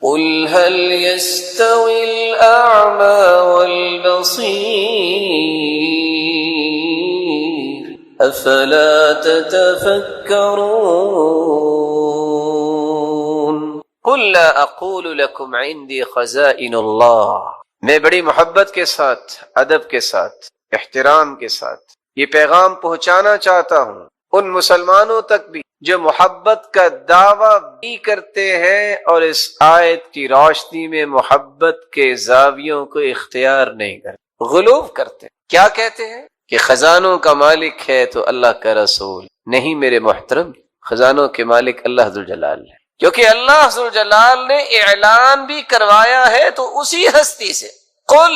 قل هل يستوي الأعمى والبصير أفلا تتفكرون قل لا أقول لكم عندي خزائن الله، میں بڑی محبت کے ساتھ، ادب کے ساتھ، احترام کے ساتھ یہ پیغام پہنچانا چاہتا ہوں ان مسلمانوں تک بھی جو محبت کا دعویٰ بھی کرتے ہیں اور اس آیت کی روشنی میں محبت کے زاویوں کو اختیار نہیں کرتے، غلو کرتے۔ کیا کہتے ہیں؟ کہ خزانوں کا مالک ہے تو اللہ کا رسول نہیں۔ میرے محترم، خزانوں کے مالک اللہ ذوالجلال ہے۔ کیونکہ اللہ ذوالجلال نے اعلان بھی کروایا ہے تو اسی ہستی سے، قل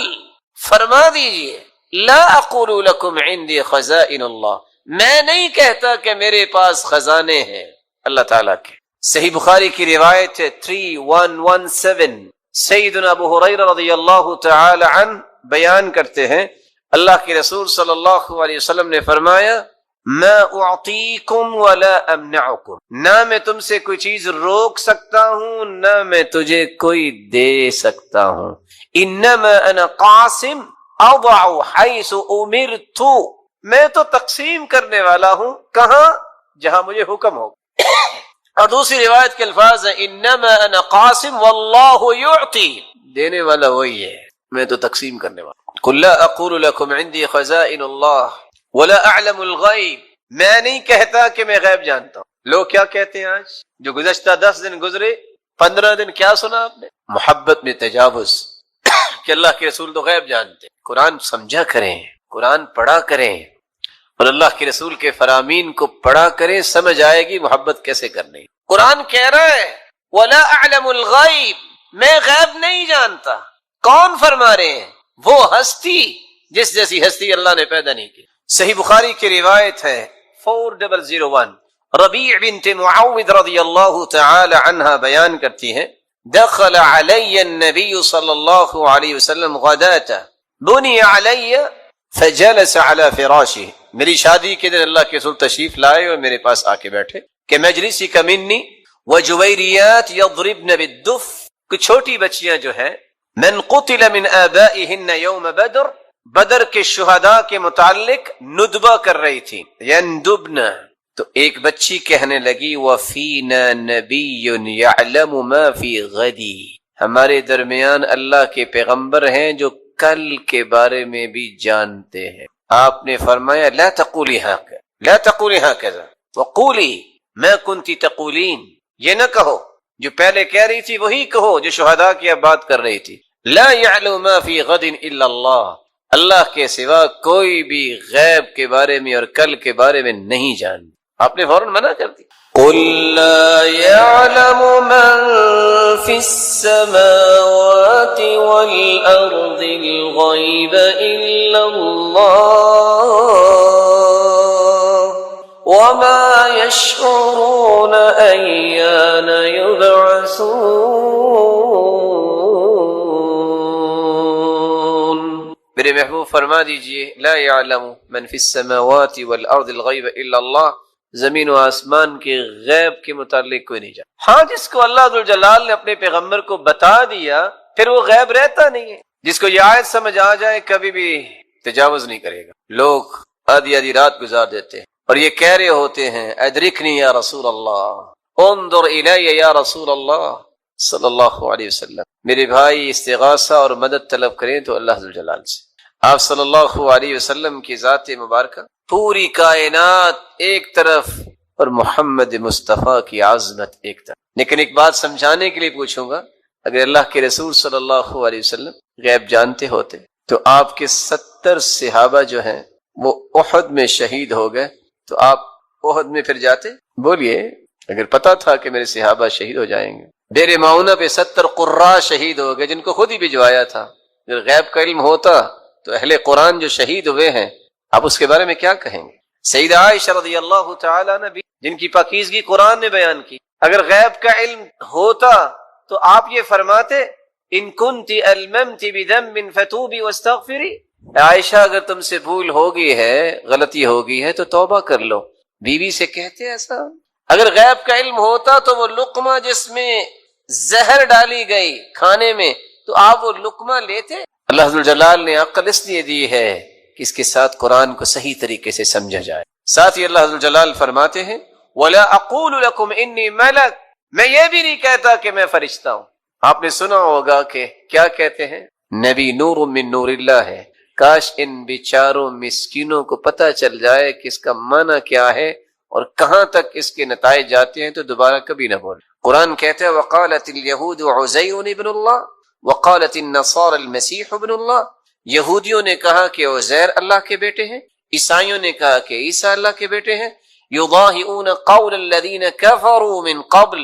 فرما دیجئے لا اقول لکم عندی خزائن اللہ، میں نہیں کہتا کہ میرے پاس خزانے ہیں اللہ تعالیٰ کے۔ صحیح بخاری کی روایت ہے 3117، سیدنا ابو ہریرہ رضی اللہ تعالی عنہ بیان کرتے ہیں اللہ کے رسول صلی اللہ علیہ وسلم نے فرمایا ما اعطیکم ولا امنعکم، نہ میں تم سے کوئی چیز روک سکتا ہوں نہ میں تجھے کوئی دے سکتا ہوں، انما انا قاسم اضع حیث امرت، میں تو تقسیم کرنے والا ہوں کہاں؟ جہاں مجھے حکم ہو۔ اور دوسری روایت کے الفاظ ہیں انما انا قاسم واللہ یعطی، دینے والا وہی ہے، میں تو تقسیم کرنے والا۔ قل لا اقول لکم عندی خزائن اللہ ولا اعلم الغیب، میں نہیں کہتا کہ میں غیب جانتا ہوں۔ لوگ کیا کہتے ہیں آج؟ جو گزشتہ 10 دن گزرے، 15 دن کیا سنا آپ نے؟ محبت میں تجاوز کہ اللہ کے رسول تو غیب جانتے۔ قرآن سمجھا کریں، قرآن پڑھا کریں، اور اللہ کے رسول کے فرامین کو پڑھا کریں، سمجھ آئے گی محبت کیسے کرنی۔ قرآن کہہ رہا ہے وَلَا أَعْلَمُ الْغَيْبِ، میں غیب نہیں جانتا۔ کون فرما رہے ہیں؟ وہ ہستی جس جیسی ہستی اللہ نے پیدا نہیں کی۔ صحیح بخاری کی روایت ہے 4001، ربیع بنت معوذ رضی اللہ تعالی عنہ بیان کرتی ہیں دخل علی النبی صلی اللہ علیہ وسلم غداۃ بنی علی فجلس على فراشه، میری شادی کے دن اللہ کے رسول تشریف لائے اور میرے پاس آ کے بیٹھے کہ مجلسی کا منی وجویریات یضربن بالدف، کچھ چھوٹی بچیاں جو ہیں من قتل من آبائهن یوم بدر، بدر کے شہداء کے متعلق ندبہ کر رہی تھی، یندبن، تو ایک بچی کہنے لگی وفینا نبی یعلم ما فی غدی، ہمارے درمیان اللہ کے پیغمبر ہیں جو کل کے بارے میں بھی جانتے ہیں۔ آپ نے فرمایا لا تقولی هكذا، لا تقولی هكذا وقولی ما كنت تقولین، یہ نہ کہو جو پہلے کہہ رہی تھی وہی کہو جو شہداء کی اب بات کر رہی تھی۔ لا يعلم ما في غد الا اللہ، اللہ کے سوا کوئی بھی غیب کے بارے میں اور کل کے بارے میں نہیں جانتا۔ آپ نے فوراً منع کر دی۔ قل لا يعلم من في السماوات والأرض الغيب إلا الله وما يشعرون أيان يبعثون۔ میرے محبوب فرما دیجئے لا يعلم من في السماوات والأرض الغيب إلا الله، زمین و آسمان کے غیب کے متعلق کوئی نہیں جانتا۔ ہاں جس کو اللہ ذوالجلال نے اپنے پیغمبر کو بتا دیا پھر وہ غیب رہتا نہیں ہے، جس کو یہ آیت سمجھ آ جائے کبھی بھی تجاوز نہیں کرے گا۔ لوگ آدھی آدھی رات گزار دیتے ہیں اور یہ کہہ رہے ہوتے ہیں ادرکنی یا رسول اللہ، انظر الی یا رسول اللہ صلی اللہ علیہ وسلم، میرے بھائی استغاثہ اور مدد طلب کریں تو اللہ ذوالجلال سے۔ آپ صلی اللہ علیہ وسلم کی ذات مبارکہ پوری کائنات ایک طرف اور محمد مصطفیٰ کی عظمت ایک طرف۔ لیکن ایک بات سمجھانے کے لیے پوچھوں گا، اگر اللہ کے رسول صلی اللہ علیہ وسلم غیب جانتے ہوتے تو آپ کے 70 صحابہ جو ہیں وہ احد میں شہید ہو گئے، تو آپ احد میں پھر جاتے؟ بولیے، اگر پتا تھا کہ میرے صحابہ شہید ہو جائیں گے۔ ڈیر معونہ پہ 70 قراء شہید ہو گئے جن کو خود ہی بھجوایا تھا۔ اگر غیب کا علم ہوتا تو اہل قرآن جو شہید ہوئے ہیں آپ اس کے بارے میں کیا کہیں گے؟ سیدہ عائشہ رضی اللہ تعالی عنہ بھی جن کی پاکیزگی قرآن نے بیان کی، اگر غیب کا علم ہوتا تو آپ یہ فرماتے ان کنت الممت بذنب فتوبی واستغفری، عائشہ اگر تم سے بھول ہوگی ہے، غلطی ہوگی ہے تو توبہ کر لو۔ بیوی سے کہتے ایسا؟ اگر غیب کا علم ہوتا تو وہ لقمہ جس میں زہر ڈالی گئی کھانے میں تو آپ وہ لقمہ لیتے؟ اللہ ذوالجلال نے عقل اس لیے دی ہے کہ اس کے ساتھ قرآن کو صحیح طریقے سے سمجھا جائے۔ ساتھ ہی اللہ ذوالجلال فرماتے ہیں وَلَا أَقُولُ لَكُمْ إِنِّي مَلَكٌ، میں یہ بھی نہیں کہتا کہ میں فرشتہ ہوں۔ آپ نے سنا ہوگا کہ کیا کہتے ہیں، نبی نور من نور اللہ ہے۔ کاش ان بیچاروں مسکینوں کو پتہ چل جائے کہ اس کا معنی کیا ہے اور کہاں تک اس کے نتائج جاتے ہیں تو دوبارہ کبھی نہ بولے۔ قرآن کہتا ہے وَقَالَتِ الْيَهُودُ عُزَيْرٌ ابن اللہ وَقَالَتِ النَّصَارَى الْمَسِيحُ ابن اللہ، یہودیوں نے کہا کہ عزیر اللہ کے بیٹے ہیں، عیسائیوں نے کہا کہ عیسیٰ اللہ کے بیٹے ہیں۔ یضاہئون قول الذین کفروا من قبل،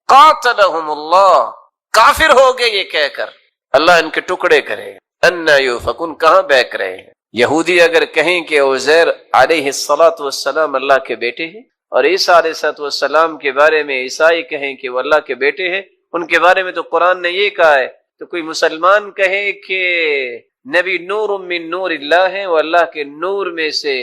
قاتلہم اللہ، کافر ہو گئے یہ کہہ کر اللہ ان کے ٹکڑے کرے. انا یؤفکون، کہاں بیک رہے ہیں. یہودی اگر کہیں کہ عزیر علیہ السلام اللہ کے بیٹے ہیں، اور عیسیٰ علیہ السلام کے بارے میں عیسائی کہیں کہ وہ اللہ کے بیٹے ہیں، ان کے بارے میں تو قرآن نے یہ کہا ہے. تو کوئی مسلمان کہے کہ نبی نور من نور اللہ ہے، وہ اللہ کے نور میں سے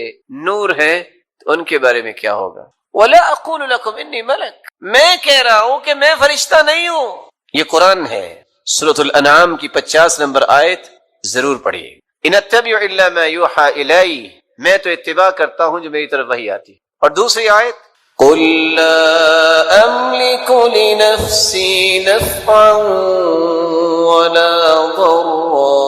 نور ہے، تو ان کے بارے میں کیا ہوگا. وَلَا أَقُولُ لَكُمْ إِنِّي مَلَكٌ، میں کہہ رہا ہوں کہ میں فرشتہ نہیں ہوں. یہ قرآن ہے. سورۃ الانعام کی 50 نمبر آیت ضرور پڑھیے. إِنْ أَتَّبِعُ إِلَّا مَا يُوحَىٰ إِلَيَّ، میں تو اتباع کرتا ہوں جو میری طرف وحی آتی. اور دوسری آیت قُلْ لَا أَمْلِكُ لِنَفْسِي نَفْعًا وَلَا ضَرًّا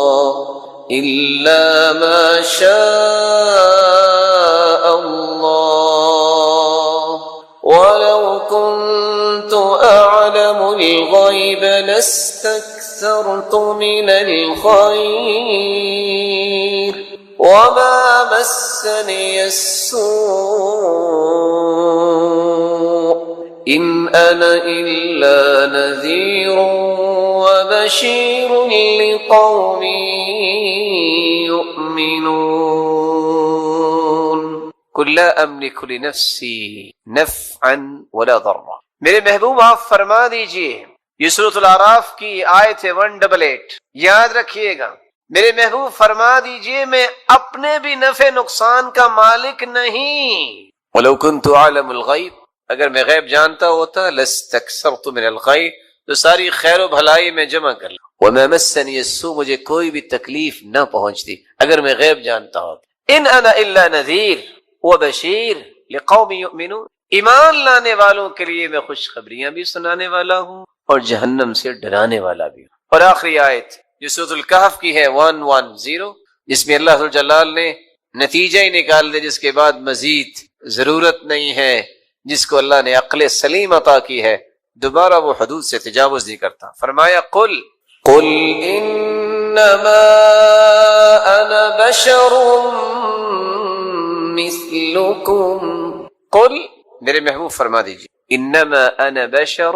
إِلَّا مَا شَاءَ اللَّهُ وَلَوْ كُنْتُ أَعْلَمُ الْغَيْبَ لَاسْتَكْثَرْتُ مِنَ الْخَيْرِ وَمَا مَسَّنِيَ السُّوءُ إِنْ أَنَا إِلَّا نَذِيرٌ وَبَشِيرٌ لِقَوْمٍ يُؤْمِنُونَ. قُلْ لَا أَمْلِكُ لِنَفْسِي نَفْعًا وَلَا ضَرًّا. میرے محبوب آپ فرما دیجئے، یہ سورۃ الاعراف کی آیت ہے 188، یاد رکھیے گا. میرے محبوب فرما دیجئے میں اپنے بھی نفع نقصان کا مالک نہیں. وَلَوْ كُنْتُ أَعْلَمُ الْغَيْبَ، اگر میں غیب جانتا ہوتا لَاسْتَكْثَرْتُ مِنَ الْخَيْرِ، تو ساری خیر و بھلائی میں جمع کر لوں. وَمَا مَسَّنِيَ السُّوءُ، مجھے کوئی بھی تکلیف نہ پہنچتی اگر میں غیب جانتا ہوتا. إِنْ أَنَا إِلَّا نَذِيرٌ وَبَشِيرٌ لِقَوْمٍ يُؤْمِنُونَ. ایمان لانے والوں کے لیے میں خوشخبریاں بھی سنانے والا ہوں اور جہنم سے ڈرانے والا بھی ہوں. اور آخری آیت جو سورۃ الکہف کی ہے 110، جس میں اللہ جلال نے نتیجہ ہی نکال دے، جس کے بعد مزید ضرورت نہیں ہے، جس کو اللہ نے عقل سلیم عطا کی ہے، دوبارہ وہ حدود سے تجاوز نہیں کرتا. فرمایا قل انما انا بشر مثلکم. قل، میرے محبوب فرما دیجیے، انما انا بشر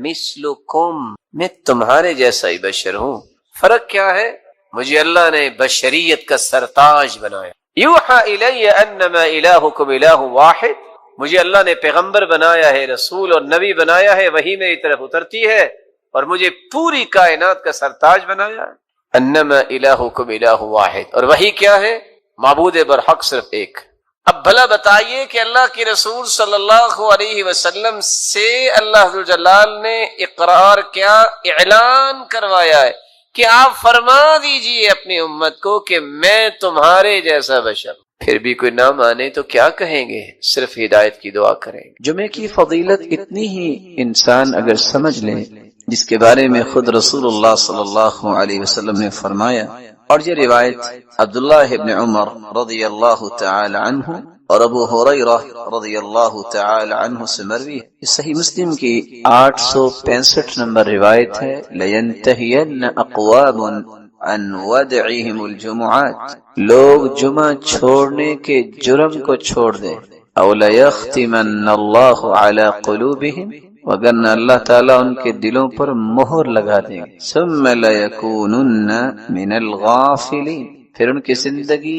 مثلکم، میں تمہارے جیسا ہی بشر ہوں. فرق کیا ہے؟ مجھے اللہ نے بشریت کا سرتاج بنایا. یوحا الی انما الہکم الہ واحد، مجھے اللہ نے پیغمبر بنایا ہے، رسول اور نبی بنایا ہے، وہی میری طرف اترتی ہے، اور مجھے پوری کائنات کا سرتاج بنایا ہے. انما الہکم الہ واحد، اور وہی کیا ہے؟ معبود برحق صرف ایک. اب بھلا بتائیے کہ اللہ کے رسول صلی اللہ علیہ وسلم سے اللہ جلال نے اقرار کیا، اعلان کروایا ہے کہ آپ فرما دیجئے اپنی امت کو کہ میں تمہارے جیسا بشر. پھر بھی کوئی نہ مانے تو کیا کہیں گے؟ صرف ہدایت کی دعا کریں گے. جمعے کی فضیلت اتنی ہی انسان اگر سمجھ لے، جس کے بارے میں خود رسول اللہ صلی اللہ علیہ وسلم نے فرمایا، اور یہ روایت عبداللہ ابن عمر رضی اللہ تعالی عنہ اور ابو ہریرہ رضی اللہ تعالی عنہ سے مروی ہے. یہ صحیح مسلم کی 865 نمبر روایت ہے. لَيَنْتَهِيَنَّ أَقْوَامٌ عَنْ وَدْعِهِمُ الْجُمُعَاتِ، لوگ جمعہ چھوڑنے کے جرم کو چھوڑ دیں. أَوْ لَيَخْتِمَنَّ اللَّهُ عَلَى قُلُوبِهِمْ، وگرنہ اللہ تعالیٰ ان کے دلوں پر مہر لگا دیں گے. ثُمَّ لَيَكُونُنَّ مِنَ الْغَافِلِينَ، پھر ان کی زندگی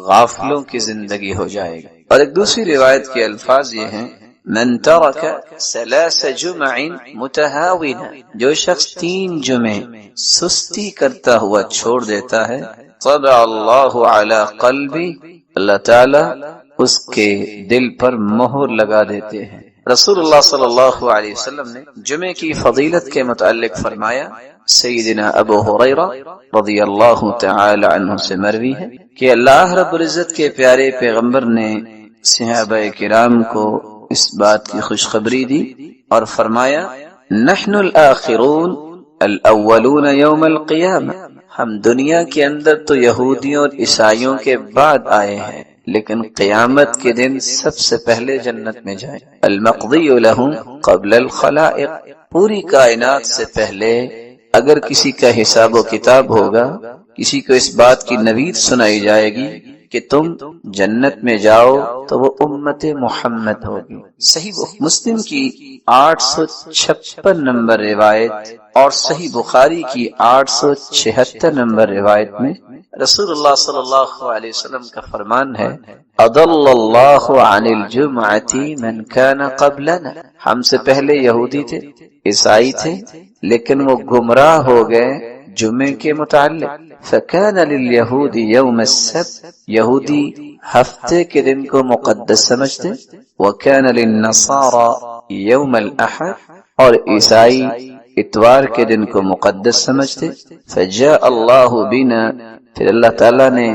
غافلوں کی زندگی ہو جائے گی. اور ایک دوسری روایت کے الفاظ یہ ہیں، من ترک 3 جمع متہاونا، جو شخص 3 جمعے سستی کرتا ہوا چھوڑ دیتا ہے، طبع اللہ علی قلبی، اللہ تعالیٰ اس کے دل پر مہر لگا دیتے ہیں. رسول اللہ صلی اللہ علیہ وسلم نے جمعے کی فضیلت کے متعلق فرمایا، سیدنا ابو ہریرہ رضی اللہ تعالی عنہ سے مروی ہے کہ اللہ رب العزت کے پیارے پیغمبر نے صحابہ کرام کو اس بات کی خوشخبری دی اور فرمایا، نحن الآخرون الاولون یوم القیامہ، ہم دنیا کے اندر تو یہودیوں اور عیسائیوں کے بعد آئے ہیں، لیکن قیامت کے دن سب سے پہلے جنت میں جائیں. المقضی لهم قبل الخلائق، پوری کائنات سے پہلے اگر کسی کا حساب و کتاب ہوگا، کسی کو اس بات کی نوید سنائی جائے گی کہ تم جنت میں جاؤ تو وہ امت محمد ہوگی۔ صحیح مسلم کی 856 نمبر روایت اور صحیح بخاری کی 876 نمبر روایت میں رسول اللہ صلی اللہ علیہ وسلم کا فرمان ہے، اضل اللہ عن الجمعۃ من کان قبلنا، ہم سے پہلے یہودی تھے، عیسائی تھے، لیکن وہ گمراہ ہو گئے جمعے کے متعلق۔ فکان لليہود یوم السبت، یہودی ہفتے کے دن کو مقدس سمجھتے، وکان للنصارى یوم الاحد، اور عیسائی اتوار کے دن کو مقدس سمجھتے۔ فجاء اللہ بنا، پھر اللہ تعالیٰ نے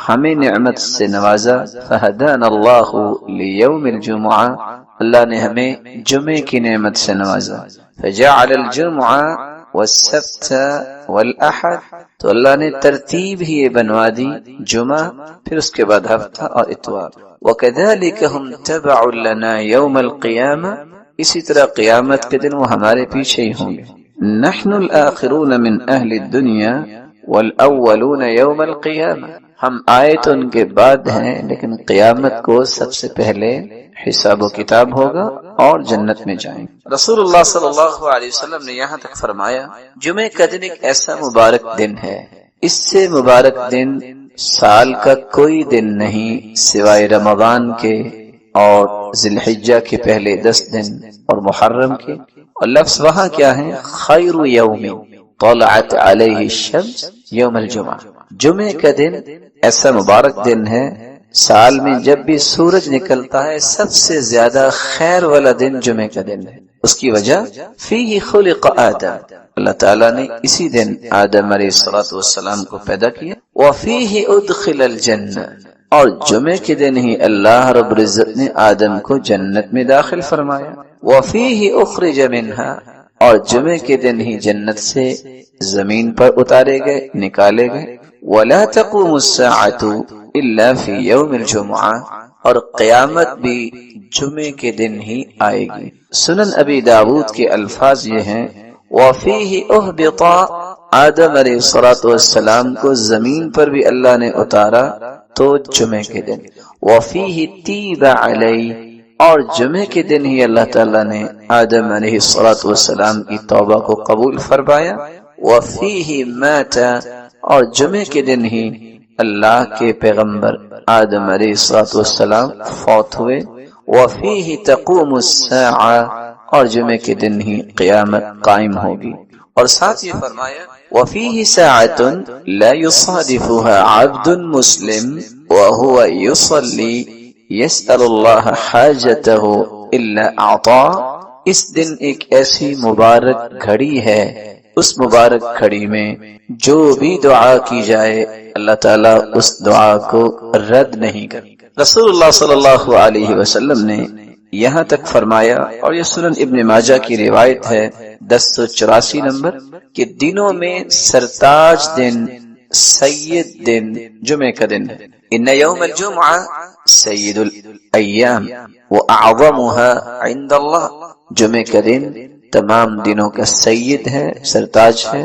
ہمیں نعمت سے نوازا، فہدانا اللہ لیوم الجمعہ، اللہ نے ہمیں جمعے کی نعمت سے نوازا۔ فجعل الجمعہ والسبت والاحد، تو اللہ نے ترتیب ہی بنوا دی، جمعہ پھر اس کے بعد ہفتہ اور اتوار۔ وَكَذَلِكَ هُمْ تَبَعٌ لَنَا يَوْمَ الْقِيَامَةِ، اسی طرح قیامت کے دن وہ ہمارے پیچھے ہی ہوں گے۔ نحن الآخرون من اہل الدنیا والاولون یوم القیامہ، ہم آئے تو ان کے بعد ہیں، لیکن قیامت کو سب سے پہلے حساب و کتاب ہوگا اور جنت میں جائیں گے۔ رسول اللہ صلی اللہ علیہ وسلم نے یہاں تک فرمایا، جمعہ کا دن ایک ایسا مبارک دن ہے، اس سے مبارک دن سال کا کوئی دن نہیں سوائے رمضان کے اور ذی الحجہ کے پہلے 10 دن اور محرم کے۔ اور لفظ وہاں کیا ہے؟ خیر یوم طلعت علیہ الشمس یوم الجمعہ، جمعے کا دن ایسا مبارک دن ہے، سال میں جب بھی سورج نکلتا ہے سب سے زیادہ خیر والا دن جمعے کا دن ہے۔ اس کی وجہ فیہ خلق آدم، اللہ تعالیٰ نے اسی دن آدم علیہ السلام کو پیدا کیا۔ وفیہ ادخل الجنہ، اور جمعے کے دن ہی اللہ رب العزت نے آدم کو جنت میں داخل فرمایا۔ وفیہ اخرج منہا، اور جمعے کے دن ہی جنت سے زمین پر اتارے گئے، نکالے گئے۔ ولا تقوم الساعۃ الا فی یوم الجمعہ، اور قیامت بھی جمعے کے دن ہی آئے گی۔ سنن ابی داود کے الفاظ یہ ہیں، وفیہ اہبط، آدم علیہ السلام کو زمین پر بھی اللہ نے اتارا تو جمعے کے دن۔ وفیہ تیب علیہ، اور جمعے کے دن ہی اللہ تعالیٰ نے آدم علیہ السلام کی توبہ کو قبول فرمایا۔ وفیہ مات، اور جمعے کے دن ہی اللہ کے پیغمبر آدم علیہ السلام فوت ہوئے۔ وفیہ تقوم الساعہ، اور جمعے کے دن ہی قیامت قائم ہوگی۔ اور ساتھ یہ فرمایا، وفیہ ساعۃ لا یصادفها عبد مسلم وهو یصلی یسأل اللہ حاجتہ الا اعطا، اس دن ایک ایسی مبارک گھڑی ہے، اس مبارک گھڑی میں جو بھی دعا کی جائے اللہ تعالیٰ اس دعا کو رد نہیں کرتا۔ رسول اللہ صلی اللہ علیہ وسلم نے یہاں تک فرمایا، اور یہ سنن ابن ماجہ کی روایت ہے 1084 نمبر، کہ دنوں میں سرتاج دن، سید دن جمعے کا دن ہے۔ ان یوم الجمعہ سید الایام واعظمها عند اللہ، جمعے کا دن تمام دنوں کا سید ہے، سرتاج ہے،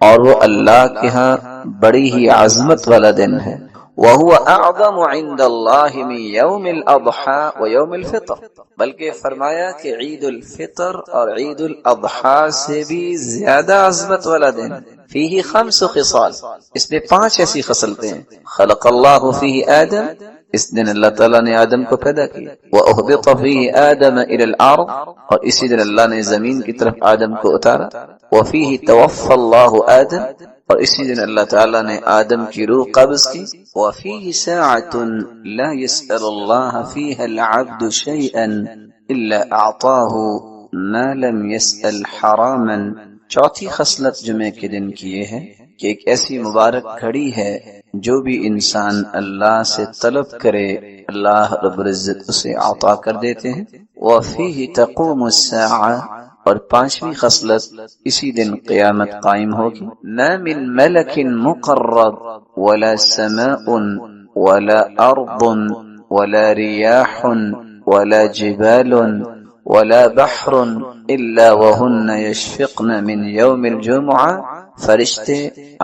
اور وہ اللہ کے ہاں بڑی ہی عظمت والا دن ہے۔ وَهُوَ أَعْظَمُ عِنْدَ اللَّهِ مِنْ يَوْمِ الْأَضْحَى وَيَوْمِ الْفِطْرِ، بلکہ فرمایا کہ عید الفطر اور عید الاضحیٰ سے بھی زیادہ عظمت والا دن۔ فیہ 5 خصال، اس میں 5 ایسی خصلتیں ہیں۔ خلق اللہ فیہ آدم، اس دن اللہ تعالیٰ نے آدم کو پیدا کیا۔ وَأُهْبِطَ فِيهِ آدَمَ إِلَى الْأَرْضِ، اور اسی دن اللہ نے زمین کی طرف آدم کو اتارا۔ وَفِيهِ تَوَفَّى اللَّهُ آدَمَ، اور اسی دن اللہ تعالیٰ نے آدم کی روح قبض کی۔ وَفِيهِ سَاعَةٌ لَا يَسْأَلُ اللَّهَ فِيهَا الْعَبْدُ شَيْئًا إِلَّا أَعْطَاهُ مَا لَمْ يَسْأَلْ حَرَامًا، چوتھی خصلت جمعے کے دن کی یہ ہے کہ ایک ایسی مبارک گھڑی ہے جو بھی انسان اللہ سے طلب کرے اللہ رب العزت اسے عطا کر دیتے ہیں۔ وَفِيهِ تَقُومُ السَّاعَةُ، اور 5ویں خصلت اسی دن قیامت قائم ہوگی۔ مَا مِن مَلَكٍ مُقَرَّبٍ وَلَا سَمَاءٌ وَلَا أَرْضٌ وَلَا رِيَاحٌ وَلَا جِبَالٌ وَلَا بَحْرٌ إِلَّا وَهُنَّ يَشْفِقْنَ مِنْ يَوْمِ الْجُمْعَةِ، فرشتے،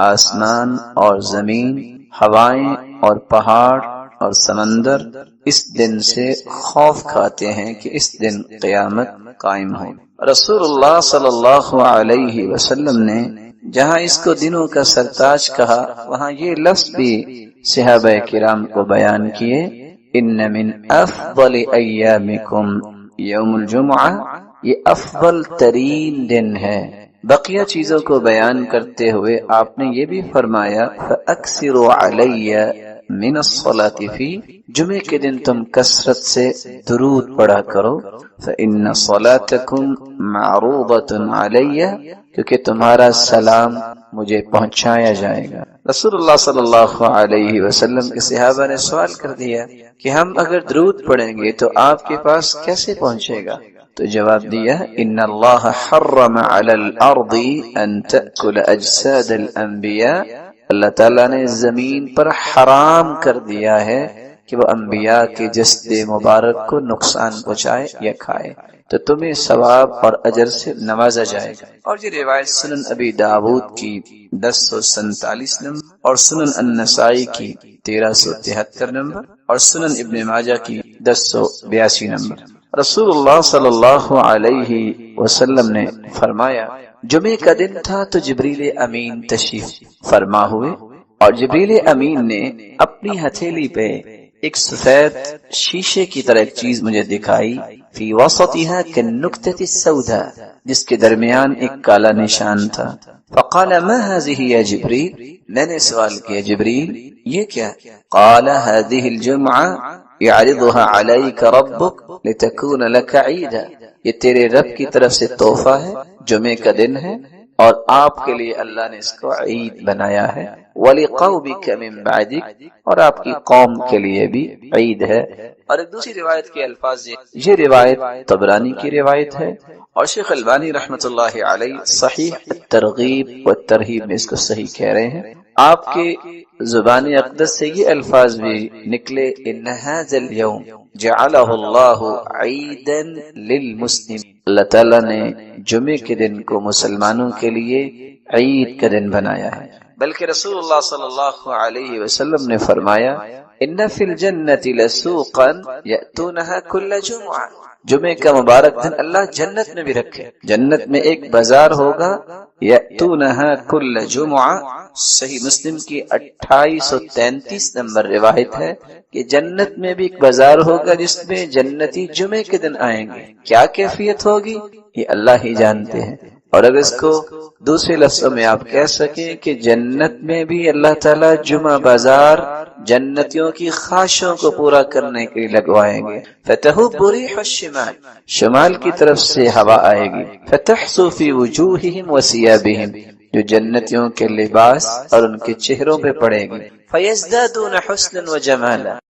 آسمان اور زمین، ہوائیں اور پہاڑ اور سمندر اس دن سے خوف کھاتے ہیں کہ اس دن قیامت قائم ہو۔ رسول اللہ صلی اللہ علیہ وسلم نے جہاں اس کو دنوں کا سرتاج کہا، وہاں یہ لفظ بھی صحابہ کرام کو بیان کیے، ان من افضل ایامکم یوم الجمعہ، یہ افضل ترین دن ہے۔ بقیہ چیزوں کو بیان کرتے ہوئے آپ نے یہ بھی فرمایا فَأَكْثِرُوا عَلَيَّ مِنَ الصَّلَاةِ فِي، جمعے کے دن تم کثرت سے درود پڑھا کرو، فَإِنَّ صَلَاتَكُمْ مَعْرُوضَةٌ عَلَيَّ، کیونکہ تمہارا سلام مجھے پہنچایا جائے گا۔ رسول اللہ صلی اللہ علیہ وسلم کے صحابہ نے سوال کر دیا کہ ہم اگر درود پڑھیں گے تو آپ کے پاس کیسے پہنچے گا؟ تو جواب دیا ان اللہ حرم علی الارض ان تأکل اجساد الانبیاء، اللہ تعالیٰ نے زمین پر حرام کر دیا ہے کہ وہ انبیاء کے جسد مبارک کو نقصان پہنچائے یا کھائے، تو تمہیں ثواب اور اجر سے نوازا جائے گا۔ اور یہ روایت سنن ابی داود کی 1047 نمبر اور سنن النسائی کی 1373 نمبر اور سنن ابن ماجہ کی 1082 نمبر۔ رسول اللہ صلی اللہ علیہ وسلم نے فرمایا جمعے کا دن تھا تو جبریل امین تشریف فرما ہوئے، اور جبریل امین نے اپنی ہتھیلی پہ ایک سفید شیشے کی طرح ایک چیز مجھے دکھائی، فی وسطها كالنکتة السوداء، جس کے درمیان ایک کالا نشان تھا۔ فقال ما هذه یا جبریل، میں نے سوال کیا جبریل یہ کیا؟ قال هذه الجمعة يعرضها عليك ربك لتكون لك عيدا، یہ تیرے رب کی طرف سے تحفہ ہے، جمعے کا دن ہے اور آپ کے لیے اللہ نے اس کو عید بنایا ہے، وَلِقَوْمِكَ مِن بَعْدِكَ، اور آپ کی قوم کے لیے بھی عید ہے۔ اور ایک دوسری روایت کے الفاظ، یہ روایت طبرانی کی روایت ہے، اور شیخ البانی رحمۃ اللہ علیہ صحیح الترغیب والترہیب میں اس کو صحیح کہہ رہے ہیں۔ آپ کے زبان اقدس سے یہ الفاظ بھی نکلے ان هذا اليوم جعلہ اللہ عیدا للمسلم، اللہ تعالیٰ نے جمعے کے دن کو مسلمانوں کے لیے عید کا دن بنایا ہے۔ بلکہ رسول اللہ صلی اللہ علیہ وسلم نے فرمایا ان فی الجنۃ لسوقا یأتونها کل جمعہ، جمعے کا مبارک دن اللہ جنت میں بھی رکھے، جنت میں ایک بازار ہوگا یأتونها کل جمعہ، صحیح مسلم کی 2833 نمبر روایت ہے کہ جنت میں بھی ایک بازار ہوگا جس میں جنتی جمعے کے دن آئیں گے، کیا کیفیت ہوگی یہ اللہ ہی جانتے ہیں۔ اور اگر اس کو دوسرے لفظوں میں آپ کہہ سکیں کہ جنت میں بھی اللہ تعالیٰ جمعہ بازار جنتیوں کی خواہشوں کو پورا کرنے کے لیے لگوائیں گے، فتحب ریح الشمال، شمال کی طرف سے ہوا آئے گی، فتحسو فی وجوہہم وثیابہم، جو جنتیوں کے لباس اور ان کے چہروں پہ پڑے گی، فیزدادون حسنا وجمالا،